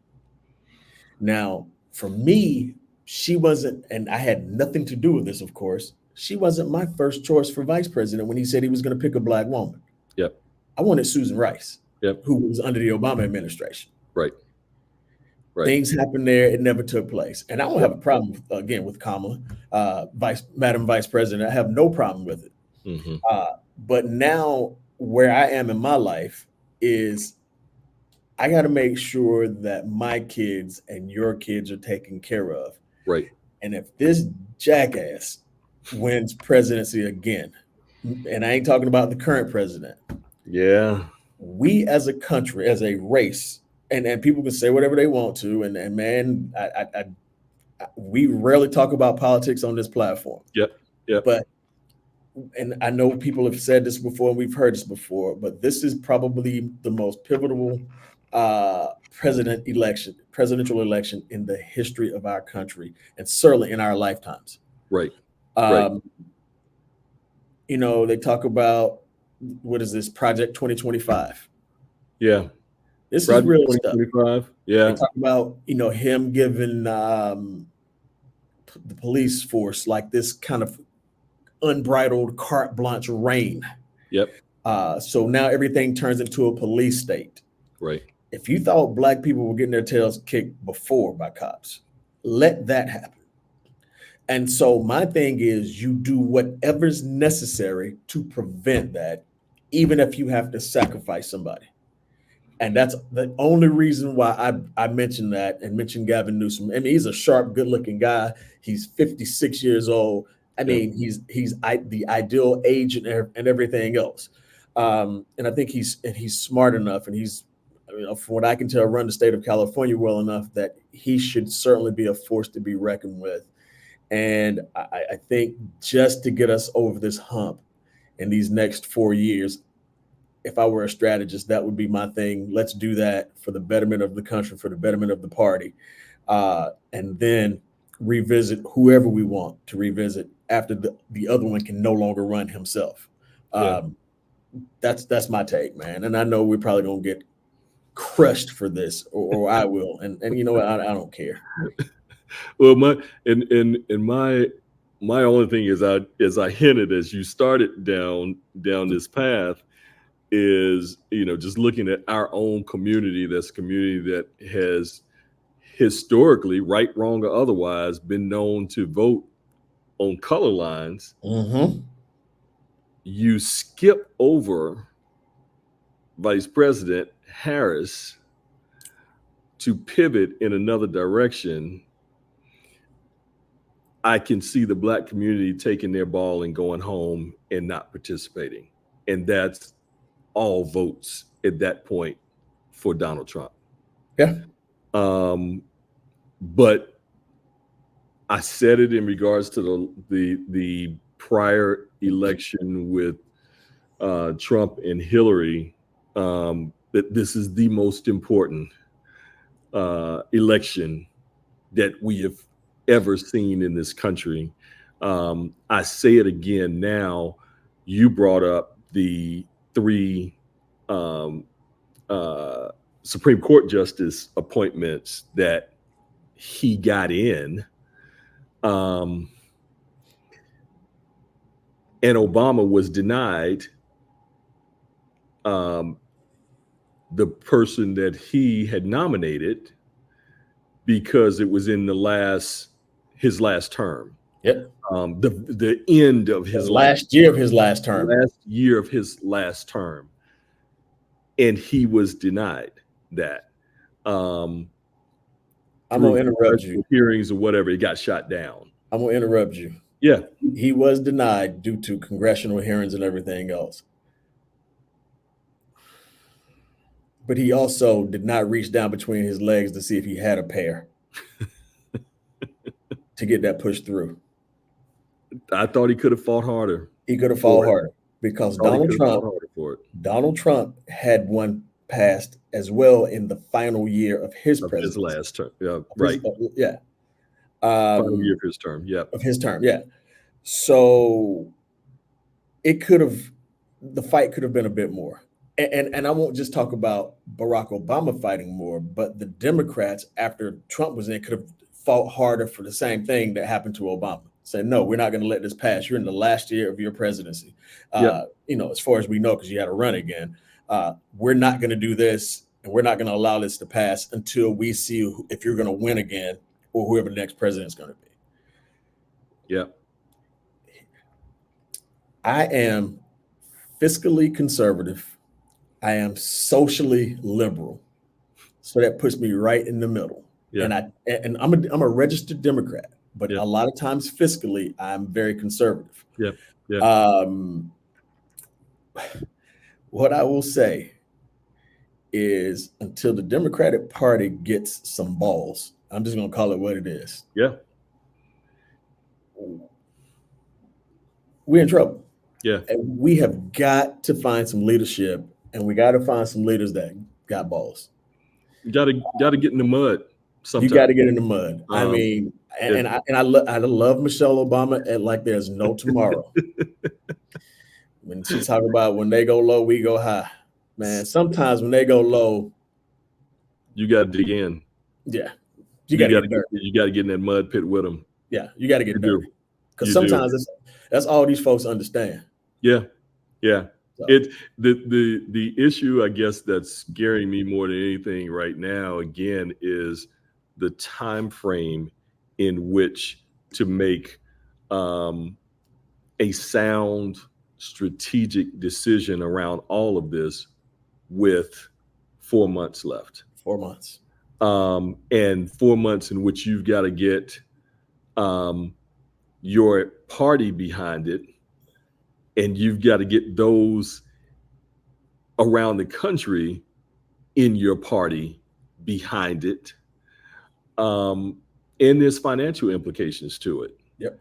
Now, for me, she wasn't, and I had nothing to do with this, of course. She wasn't my first choice for vice president when he said he was going to pick a black woman. Yep. I wanted Susan Rice, Yep. who was under the Obama administration. Right. Right. Things happened there. It never took place. And I don't have a problem, again, with Kamala, Madam Vice President. I have no problem with it. Mm-hmm. But now where I am in my life is I got to make sure that my kids and your kids are taken care of. Right. And if this jackass wins presidency again, and I ain't talking about the current president. Yeah. We as a country, as a race, and people can say whatever they want to, and man, we rarely talk about politics on this platform. Yep. Yep. But, and I know people have said this before, and we've heard this before, but this is probably the most pivotal presidential election in the history of our country, and certainly in our lifetimes. Right. They talk about, what is this, Project 2025? Yeah. This Project is real stuff. 2025. Yeah. They talk about, him giving the police force like this kind of unbridled carte blanche reign. Yep. So now everything turns into a police state. Right. If you thought black people were getting their tails kicked before by cops, let that happen. And so my thing is, you do whatever's necessary to prevent that, even if you have to sacrifice somebody. And that's the only reason why I mentioned that, and mentioned Gavin Newsom. I mean, he's a sharp, good-looking guy. He's 56 years old. I mean, he's the ideal age and everything else. And I think he's smart enough, and he's, from what I can tell, run the state of California well enough that he should certainly be a force to be reckoned with. And I think just to get us over this hump in these next 4 years, if I were a strategist, that would be my thing. Let's do that for the betterment of the country, for the betterment of the party, and then revisit whoever we want to revisit after the other one can no longer run himself. That's my take, man. And I know we're probably gonna get crushed for this, or I will. And you know what? I don't care. Well, my only thing is, as I hinted as you started down this path, is, just looking at our own community. That's a community that has historically, right, wrong, or otherwise, been known to vote on color lines. Mm-hmm. You skip over Vice President Harris to pivot in another direction. I can see the black community taking their ball and going home and not participating. And that's all votes at that point for Donald Trump. Yeah. But I said it in regards to the prior election with Trump and Hillary, that this is the most important election that we have ever seen in this country. I say it again now. You brought up the 3 Supreme Court justice appointments that he got in, and Obama was denied the person that he had nominated because it was in his last term. Yep. The end of his last year of his last term. Last year of his last term. And he was denied that. I'm going to interrupt you. Hearings or whatever, he got shot down. I'm going to interrupt you. Yeah. He was denied due to congressional hearings and everything else. but he also did not reach down between his legs to see if he had a pair to get that push through. I thought he could have fought harder. He could have fought harder because Thought he Donald could have fought Trump harder for it. Donald Trump had one passed as well in the final year of his Of his presidency. last term. Yeah, Of his- right. yeah. Final year of his term. Yep. Of his term, yeah. So it could have, the fight could have been a bit more. And I won't just talk about Barack Obama fighting more, but the Democrats, after Trump was in, could have fought harder for the same thing that happened to Obama. Said, no, we're not going to let this pass. You're in the last year of your presidency. Yep. You know, as far as we know, because you had to run again. We're not going to do this, and we're not going to allow this to pass until we see if you're going to win again or whoever the next president is going to be. Yep. I am fiscally conservative. I am socially liberal. So that puts me right in the middle. Yeah. And I'm a registered Democrat, but Yeah. a lot of times fiscally, I'm very conservative. Yeah. Yeah. What I will say is until the Democratic Party gets some balls, I'm just going to call it what it is. Yeah. We're in trouble. Yeah. And we have got to find some leadership, and we got to find some leaders that got balls. You gotta get in the mud sometimes. You got to get in the mud. I mean, and I love Michelle Obama and like there's no tomorrow. When she talk about when they go low, we go high. Man, sometimes when they go low, you got to dig in. Yeah, you got to get dirty. You got to get in that mud pit with them. Yeah, you got to get dirty. Because sometimes that's all these folks understand. Yeah, yeah. So. The issue, I guess, that's scaring me more than anything right now, again, is the time frame in which to make a sound strategic decision around all of this with 4 months left. 4 months. And 4 months in which you've got to get your party behind it, and you've got to get those around the country in your party behind it. And there's financial implications to it. Yep.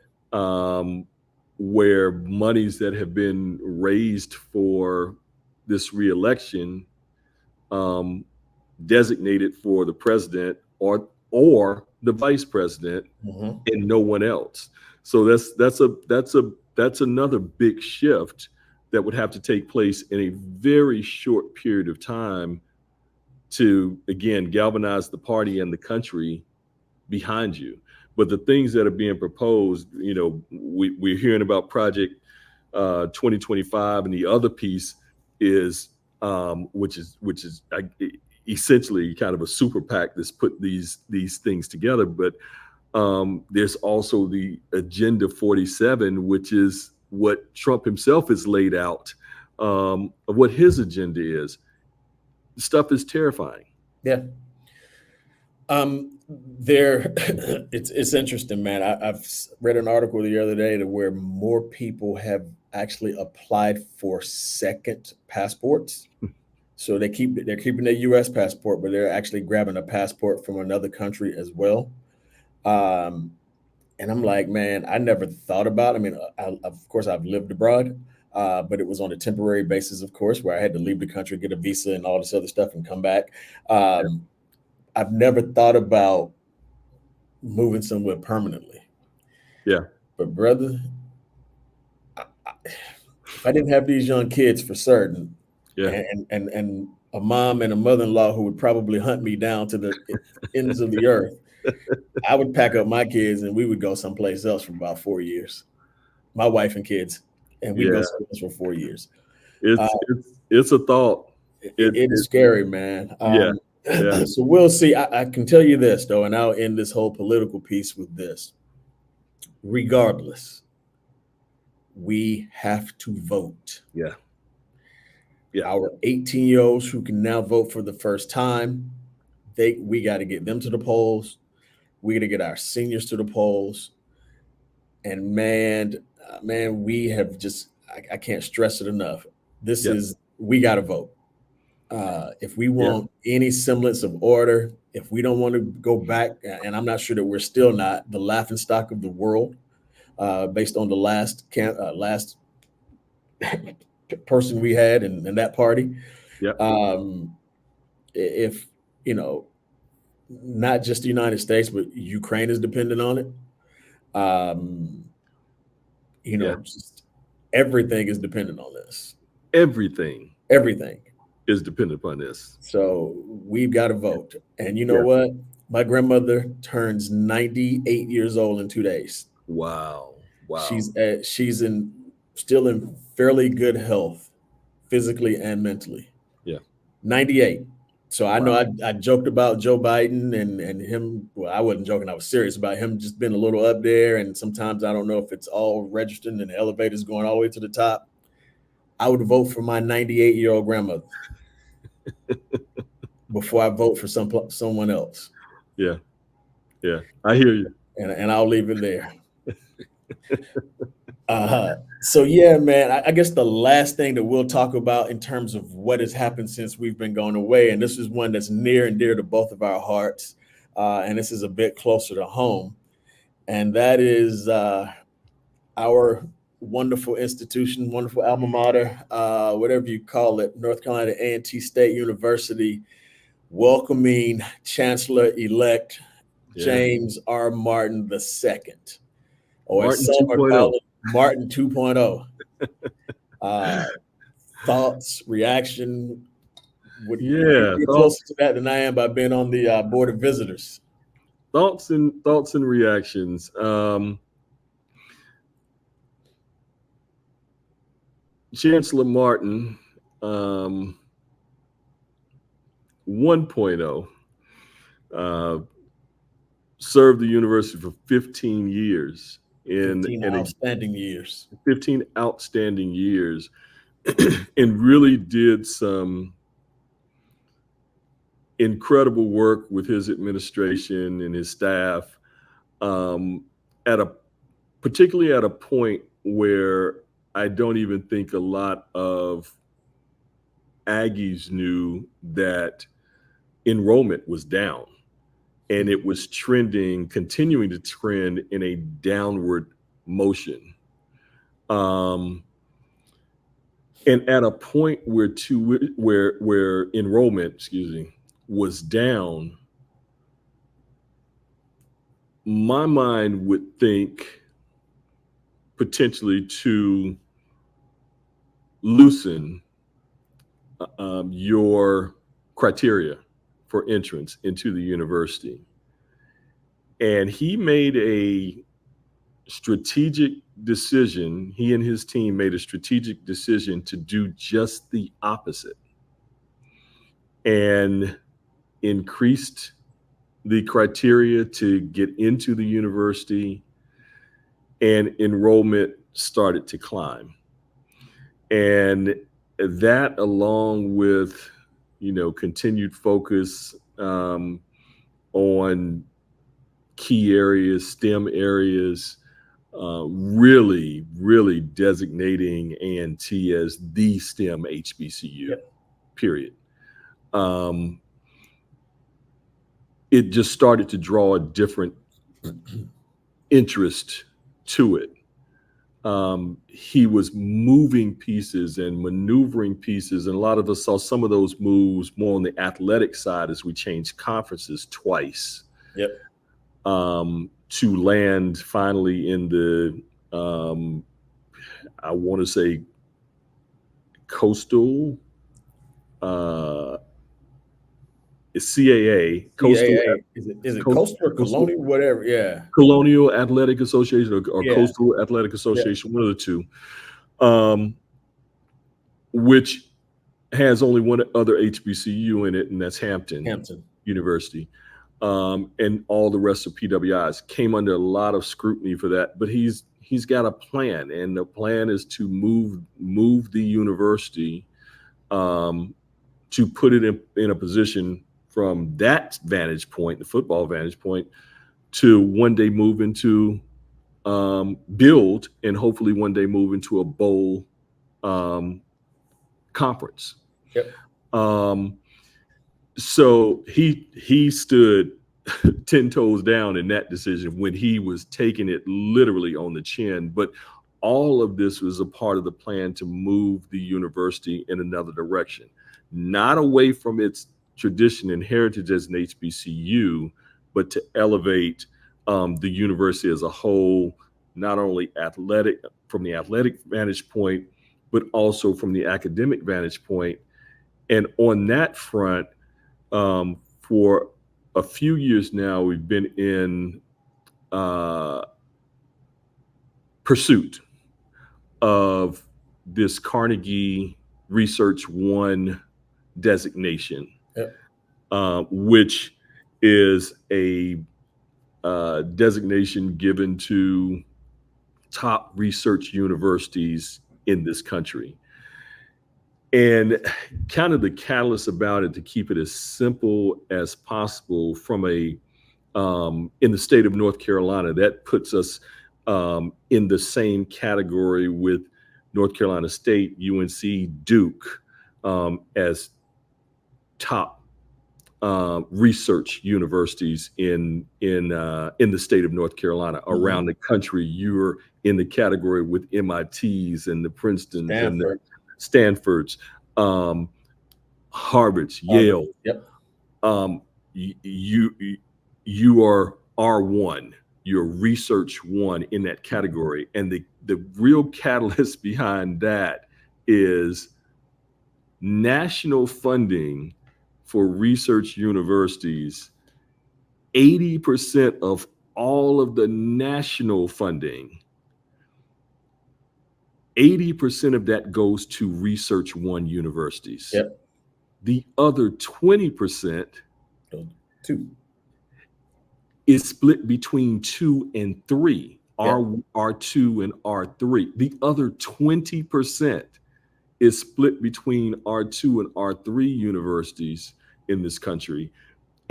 Where monies that have been raised for this reelection designated for the president or the vice president, mm-hmm. and no one else. So that's another big shift that would have to take place in a very short period of time to, again, galvanize the party and the country behind you. But the things that are being proposed, you know, we're hearing about Project 2025, and the other piece is, which is essentially kind of a super PAC that's put these things together. But there's also the Agenda 47, which is what Trump himself has laid out of what his agenda is. Stuff is terrifying. Yeah. It's interesting, man. I've read an article the other day to where more people have actually applied for second passports. So they're keeping their U.S. passport, but they're actually grabbing a passport from another country as well. And I'm like, man, I never thought about it. I mean, of course, I've lived abroad, but it was on a temporary basis, of course, where I had to leave the country, get a visa and all this other stuff and come back. I've never thought about moving somewhere permanently. Yeah. But brother, if I didn't have these young kids for certain, yeah, and a mom and a mother-in-law who would probably hunt me down to the ends of the earth, I would pack up my kids and we would go someplace else for about 4 years. My wife and kids, and we'd go someplace for 4 years. It's a thought. It is scary, man. Yeah. So we'll see. I can tell you this, though, and I'll end this whole political piece with this. Regardless, we have to vote. Yeah. Our 18-year-olds who can now vote for the first time, we got to get them to the polls. We got to get our seniors to the polls. And man, we have just, I can't stress it enough. We got to vote. If we want any semblance of order, if we don't want to go back, and I'm not sure that we're still not the laughingstock of the world, based on the last person we had in that party. Yep. If not just the United States, but Ukraine is dependent on it. Just everything is dependent on this. Everything is dependent upon this. So we've got to vote. And you know what? My grandmother turns 98 years old in 2 days. Wow. She's still in fairly good health, physically and mentally. Yeah. 98. So I know I joked about Joe Biden and him. Well, I wasn't joking. I was serious about him just being a little up there. And sometimes I don't know if it's all registered and the elevator's going all the way to the top. I would vote for my 98-year-old grandmother before I vote for someone else. Yeah. I hear you. And I'll leave it there. So yeah, man, I guess the last thing that we'll talk about in terms of what has happened since we've been going away, and this is one that's near and dear to both of our hearts, and this is a bit closer to home, and that is our wonderful institution, wonderful alma mater, whatever you call it, North Carolina A&T State University, welcoming Chancellor-elect James R. Martin II, or Martin some are 2.0. calling Martin 2.0. Thoughts, reaction? You're closer to that than I am by being on the Board of Visitors. Thoughts and reactions. Chancellor Martin 1.0 served the university for 15 years. 15 outstanding years. And really did some incredible work with his administration and his staff, particularly at a point where I don't even think a lot of Aggies knew that enrollment was down. And it was continuing to trend in a downward motion. And at a point where enrollment, was down, my mind would think potentially to loosen your criteria for entrance into the university. And he made a strategic decision. He and his team made a strategic decision to do just the opposite and increased the criteria to get into the university, and enrollment started to climb. And that, along with continued focus on key areas, STEM areas, really, really designating A&T as the STEM HBCU, period. It just started to draw a different interest to it. He was moving pieces and maneuvering pieces, and a lot of us saw some of those moves more on the athletic side as we changed conferences twice. To land finally in the, I want to say, coastal, CAA. Coastal, is it coastal or colonial? Whatever, yeah. Colonial Athletic Association or Coastal Athletic Association, one of the two, which has only one other HBCU in it, and that's Hampton University. And all the rest of PWIs came under a lot of scrutiny for that. But he's got a plan, and the plan is to move the university to put it in a position from that vantage point, the football vantage point, to one day move into build and hopefully one day move into a bowl conference. Um, so he stood 10 toes down in that decision when he was taking it literally on the chin. But all of this was a part of the plan to move the university in another direction, not away from its tradition and heritage as an HBCU, but to elevate the university as a whole, not only from the athletic vantage point, but also from the academic vantage point. And on that front, for a few years now, we've been in pursuit of this Carnegie Research One designation, Yep. Which is a designation given to top research universities in this country. And kind of the catalyst about it, to keep it as simple as possible, from in the state of North Carolina, that puts us in the same category with North Carolina State, UNC, Duke, as top research universities in the state of North Carolina. Around the country, you're in the category with MITs and the Princetons and the Stanfords, Harvards, Yale. Yep. You are R1. You're research one in that category. And the real catalyst behind that is national funding for research universities. 80% of all of the national funding, 80% of that goes to Research One universities. Yep. The other 20% Two. is split between 2 and 3, Yep. R2 and R3. The other 20% is split between R2 and R3 universities in this country.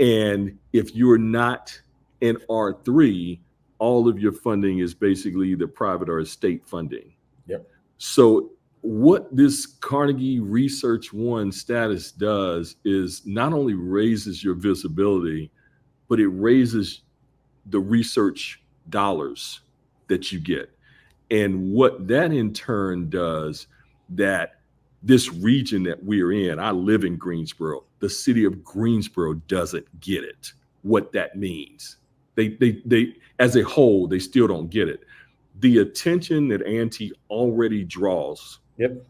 And if you're not in R3, all of your funding is basically either private or state funding. Yep. So what this Carnegie Research One status does is not only raises your visibility, but it raises the research dollars that you get. And what that in turn does, that this region that we're in, I live in Greensboro, the city of Greensboro doesn't get it, what that means. They as a whole, they still don't get it. The attention that A&T already draws, Yep.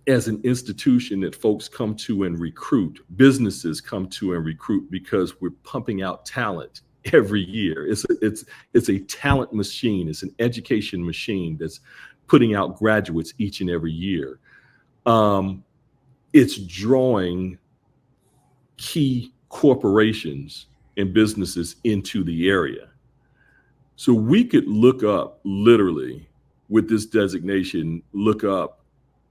As an institution that folks come to and recruit, businesses come to and recruit, because we're pumping out talent every year. It's a talent machine. It's an education machine that's putting out graduates each and every year. It's drawing key corporations and businesses into the area. So we could look up, literally, with this designation, look up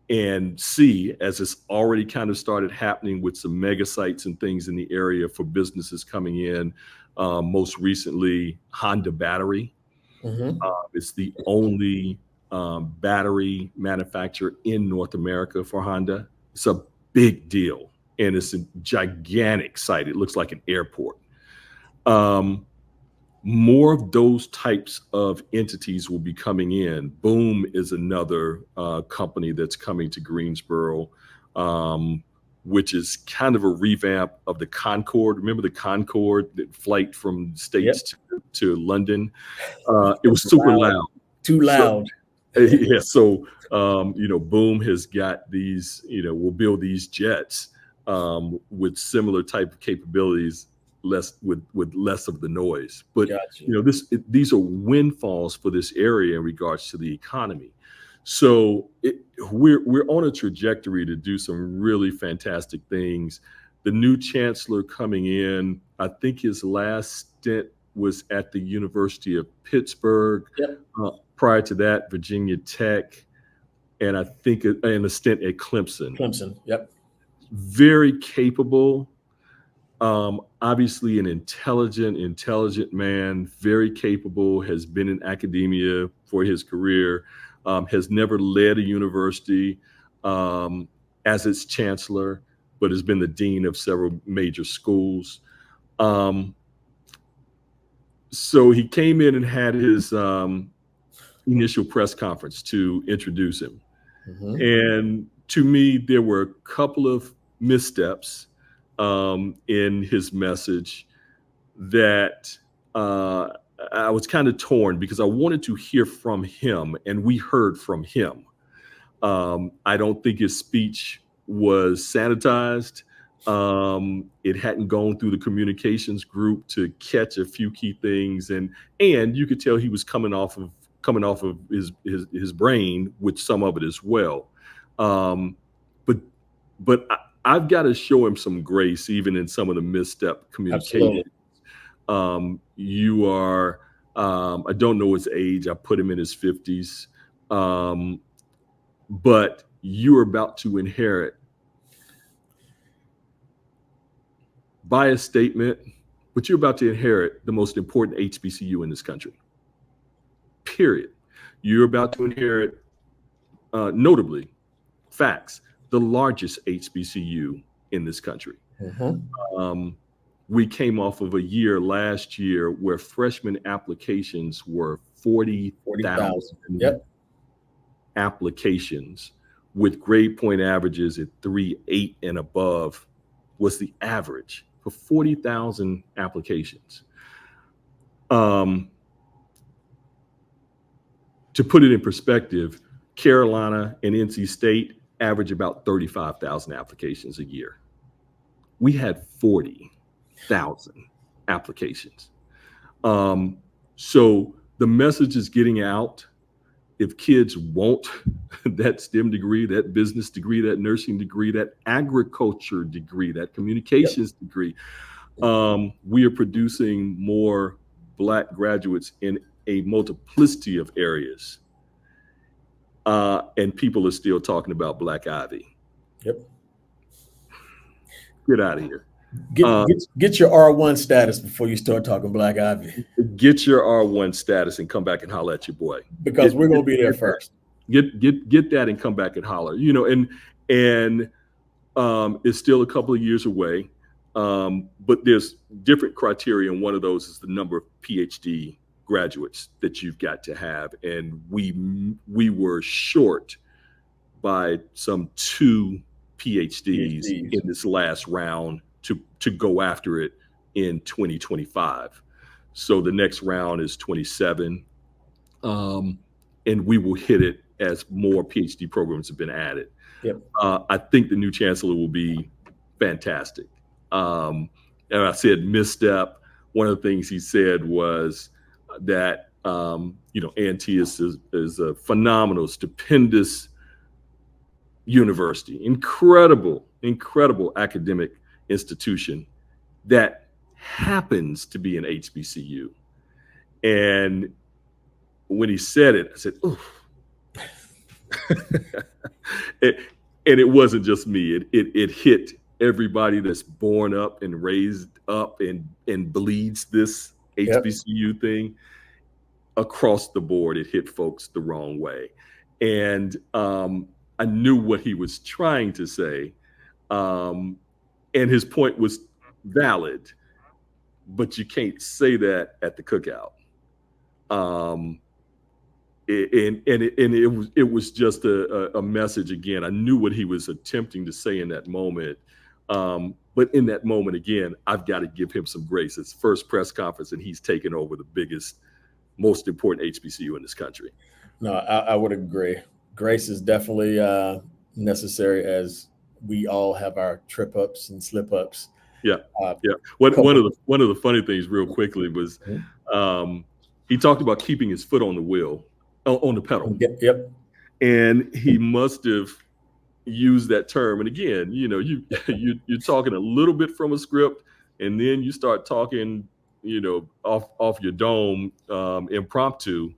and see, as it's already kind of started happening with some mega sites and things in the area for businesses coming in. Most recently, Honda Battery. Mm-hmm. It's the only battery manufacturer in North America for Honda. It's a big deal, and it's a gigantic site. It looks like an airport. More of those types of entities will be coming in. Boom is another company that's coming to Greensboro, which is kind of a revamp of the Concorde. Remember the Concorde, that flight from the States to London? It was super loud. Too loud. Yeah. So, Boom has got these, will build these jets with similar type of capabilities, with less of the noise. But Gotcha. These are windfalls for this area in regards to the economy. So we're on a trajectory to do some really fantastic things. The new chancellor coming in, I think his last stint was at the University of Pittsburgh. Yep. Prior to that, Virginia Tech, and I think and a stint at Clemson. Clemson. Yep. Very capable. Obviously an intelligent man, very capable, has been in academia for his career, has never led a university, as its chancellor, but has been the dean of several major schools. So he came in and had his initial press conference to introduce him. And to me, there were a couple of missteps in his message that I was kind of torn, because I wanted to hear from him, and we heard from him. I don't think his speech was sanitized. It hadn't gone through the communications group to catch a few key things, and you could tell he was coming off of his brain with some of it as well. But I've got to show him some grace, even in some of the misstep communication. You are, I don't know his age. I put him in his 50s. But you're about to inherit, by a statement, but you're about to inherit the most important HBCU in this country. Period. You're about to inherit, notably, facts, the largest HBCU in this country. We came off of a year last year where freshman applications were 40,000 applications, with grade point averages at 3.8 and above was the average for 40,000 applications. To put it in perspective, Carolina and NC State average about 35,000 applications a year. We had 40,000 applications. So the message is getting out. If kids want that STEM degree, that business degree, that nursing degree, that agriculture degree, that communications degree, we are producing more Black graduates in a multiplicity of areas. And people are still talking about Black Ivy. Get out of here. Get your R1 status before you start talking Black Ivy. Get your R1 status and come back and holler at your boy. Because we're going to be there first. Get that and come back and holler. And it's still a couple of years away. But there's different criteria, and one of those is the number of PhD graduates that you've got to have. And we were short by some 2 PhDs in this last round to go after it in 2025. So the next round is 27. And we will hit it as more PhD programs have been added. I think the new chancellor will be fantastic. And I said misstep. One of the things he said was that, Antioch is a phenomenal, stupendous university, incredible academic institution that happens to be an HBCU. And when he said it, I said, "Oh," and it wasn't just me. It hit everybody that's born up and raised up and bleeds this HBCU thing across the board. It hit folks the wrong way, and I knew what he was trying to say, and his point was valid, but you can't say that at the cookout. It was just a message. Again, I knew what he was attempting to say in that moment. But in that moment, again, I've got to give him some grace. It's first press conference, and he's taken over the biggest, most important HBCU in this country. No, I would agree. Grace is definitely necessary, as we all have our trip ups and slip ups. One of the funny things, real quickly, was he talked about keeping his foot on the wheel, on the pedal. And he must have used that term. And again, you're talking a little bit from a script, and then you start talking, off your dome, impromptu.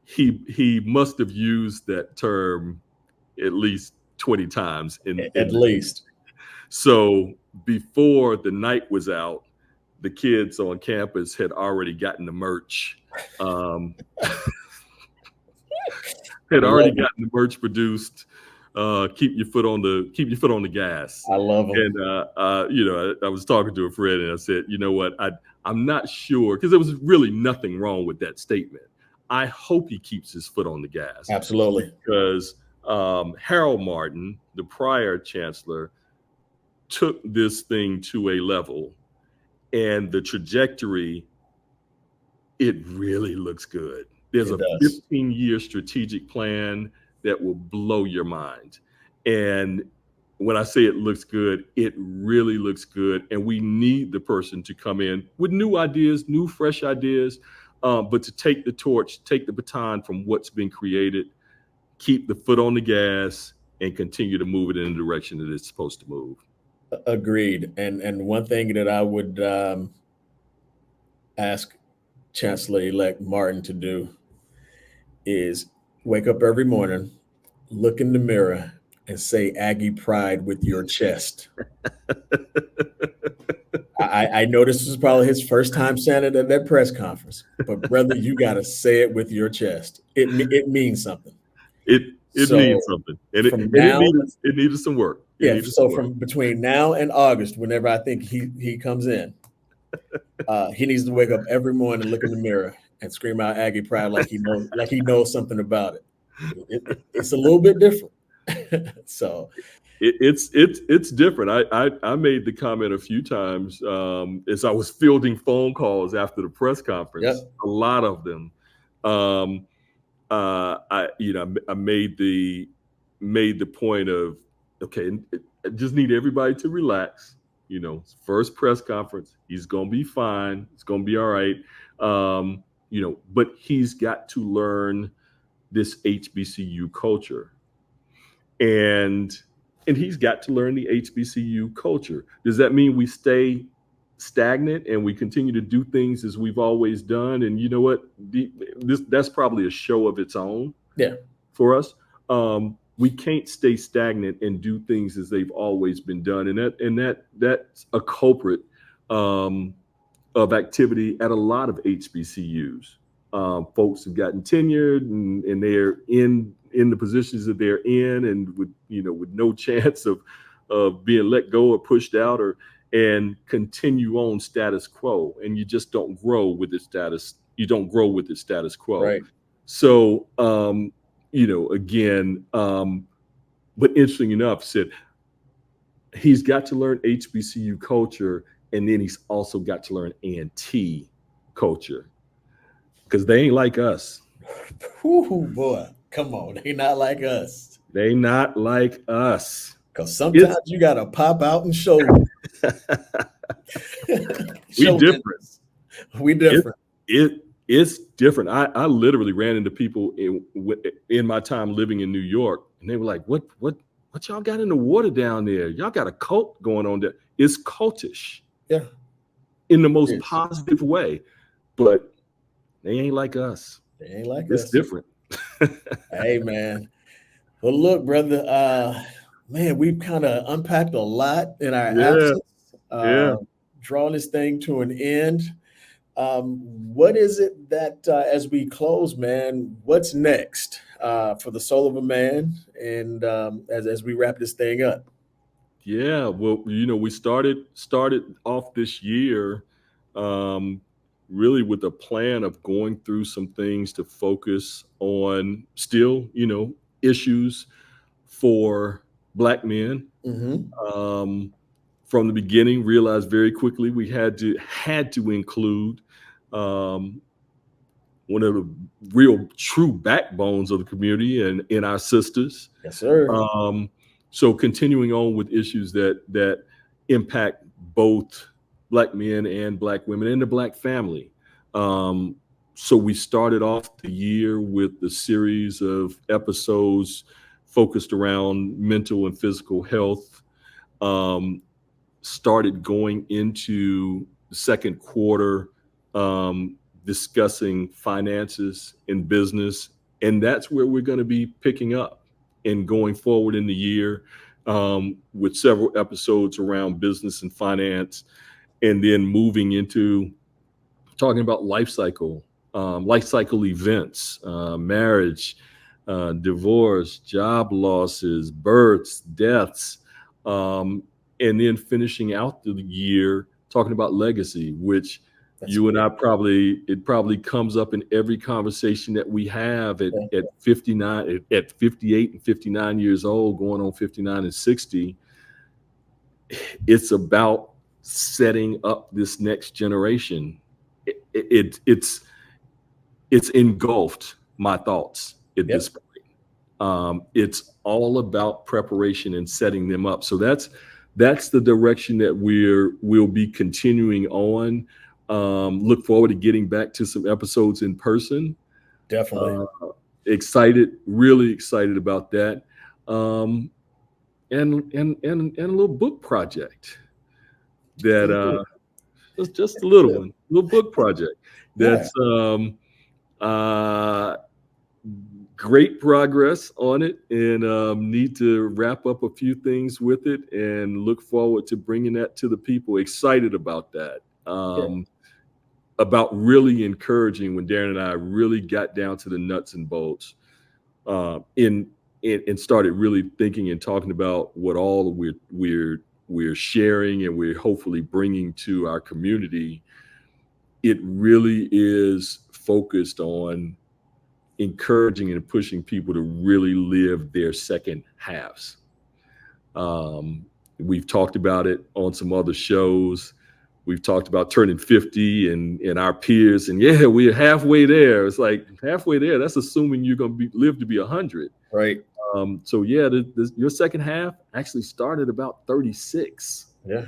He must have used that term at least 20 times at least. So before the night was out, the kids on campus had already gotten the merch. Had already gotten the merch produced. keep your foot on the gas. I love them. And I was talking to a friend and I said, you know what, I'm not sure, because there was really nothing wrong with that statement. I hope he keeps his foot on the gas. Absolutely. Because Harold Martin, the prior chancellor, took this thing to a level, and the trajectory, it really looks good. There's a 15-year strategic plan that will blow your mind. And when I say it looks good, it really looks good. And we need the person to come in with new ideas, new, fresh ideas, but to take the torch, take the baton from what's been created, keep the foot on the gas, and continue to move it in the direction that it's supposed to move. Agreed. And one thing that I would ask Chancellor-elect Martin to do is wake up every morning, look in the mirror, and say Aggie pride with your chest. I know this was probably his first time saying it at that press conference, but brother, you got to say it with your chest. It means something. It means something, and it needed some work. From between now and August, whenever I think he comes in, he needs to wake up every morning, look in the mirror, and scream out Aggie pride like he knows something about it. It's a little bit different. So it's different. I made the comment a few times as I was fielding phone calls after the press conference. Yep. A lot of them. I made the point of, okay, I just need everybody to relax. First press conference, he's gonna be fine. It's gonna be all right. But he's got to learn this HBCU culture, and he's got to learn the HBCU culture. Does that mean we stay stagnant and we continue to do things as we've always done? And you know what? That's probably a show of its own. Yeah. For us, we can't stay stagnant and do things as they've always been done, and that's a culprit of activity at a lot of HBCUs. Folks have gotten tenured and they're in the positions that they're in, and with no chance of being let go or pushed out, and continue on status quo, and you just don't grow with the status. You don't grow with the status quo. Right. So, again, but interesting enough, said he's got to learn HBCU culture, and then he's also got to learn A&T culture, because they ain't like us. Ooh, boy, come on, they not like us. They not like us. Because sometimes you got to pop out and show. We different. It's different. I literally ran into people in my time living in New York, and they were like, what y'all got in the water down there? Y'all got a cult going on there. It's cultish. Yeah. In the most positive way. But they ain't like us. They ain't like us. It's different. Hey, man. Well, look, brother, man, we've kind of unpacked a lot in our absence. Drawing this thing to an end. What is it that, as we close, man, what's next for the Soul of a Man, and as we wrap this thing up? Yeah, well, we started off this year really with a plan of going through some things to focus on still, issues for Black men. Mm-hmm. From the beginning, realized very quickly we had to include one of the real true backbones of the community and in our sisters. Yes, sir. So continuing on with issues that impact both Black men and Black women and the Black family. So we started off the year with the series of episodes focused around mental and physical health. Started going into the second quarter discussing finances and business, and that's where we're going to be picking up and going forward in the year with several episodes around business and finance, and then moving into talking about life cycle events, marriage, divorce, job losses, births, deaths, and then finishing out the year talking about legacy, which you and I probably comes up in every conversation that we have at 59, at 58 and 59 years old, going on 59 and 60. It's about setting up this next generation. It's engulfed my thoughts at this point. It's all about preparation and setting them up. So that's the direction that we'll be continuing on. Look forward to getting back to some episodes in person. Definitely. Really excited about that. And a little book project that just a little book project that's great progress on it, and need to wrap up a few things with it, and look forward to bringing that to the people. Excited about that. About really encouraging, when Darren and I really got down to the nuts and bolts, and started really thinking and talking about what all we're sharing and we're hopefully bringing to our community. It really is focused on encouraging and pushing people to really live their second halves. We've talked about it on some other shows. We've talked about turning 50 and our peers, and we're halfway there. It's like halfway there. That's assuming you're going to live to be 100. Right. So your second half actually started about 36. Yeah.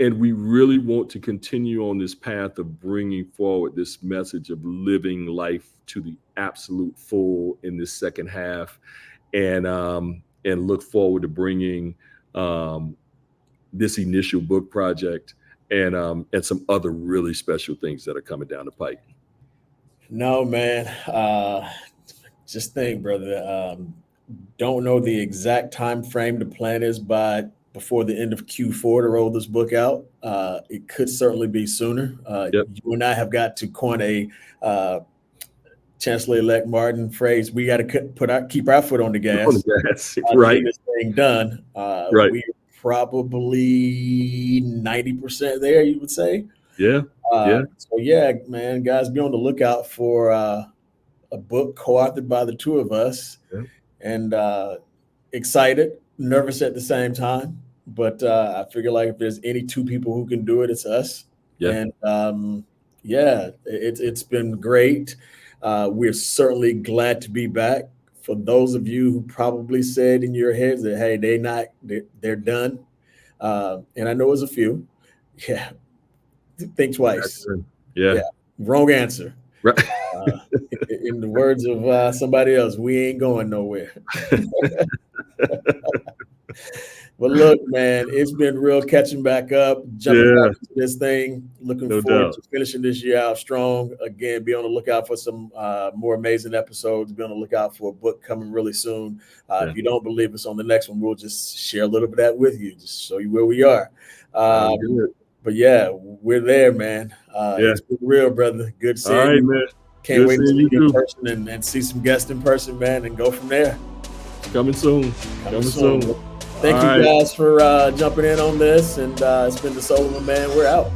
And we really want to continue on this path of bringing forward this message of living life to the absolute full in this second half, and look forward to bringing this initial book project and some other really special things that are coming down the pike. No, man. Just think, brother. Don't know the exact time frame the plan is, but before the end of Q4 to roll this book out. It could certainly be sooner. You and I have got to coin a Chancellor-elect Martin phrase. We got to keep our foot on the gas. Right. To get this thing done. Right. We're probably 90% there, you would say. Yeah. So man, guys, be on the lookout for a book co-authored by the two of us, and excited, nervous at the same time. But I figure, like, if there's any two people who can do it, it's us. Yeah. And it's been great. We're certainly glad to be back. For those of you who probably said in your heads that, hey, they're done. And I know it was a few. Yeah. Think twice. Yeah. Wrong answer. Right. In the words of somebody else, we ain't going nowhere. But look, man, it's been real catching back up, jumping back into this thing. Looking forward to finishing this year out strong. Again, be on the lookout for some more amazing episodes. Be on the lookout for a book coming really soon. If you don't believe us on the next one, we'll just share a little bit of that with you, just show you where we are. But we're there, man. It's been real, brother. Good seeing you. Man. Can't wait to see you in person and see some guests in person, man, and go from there. Coming soon. Coming soon. Thank you guys for jumping in on this, and it's been the Soul of a Man. We're out.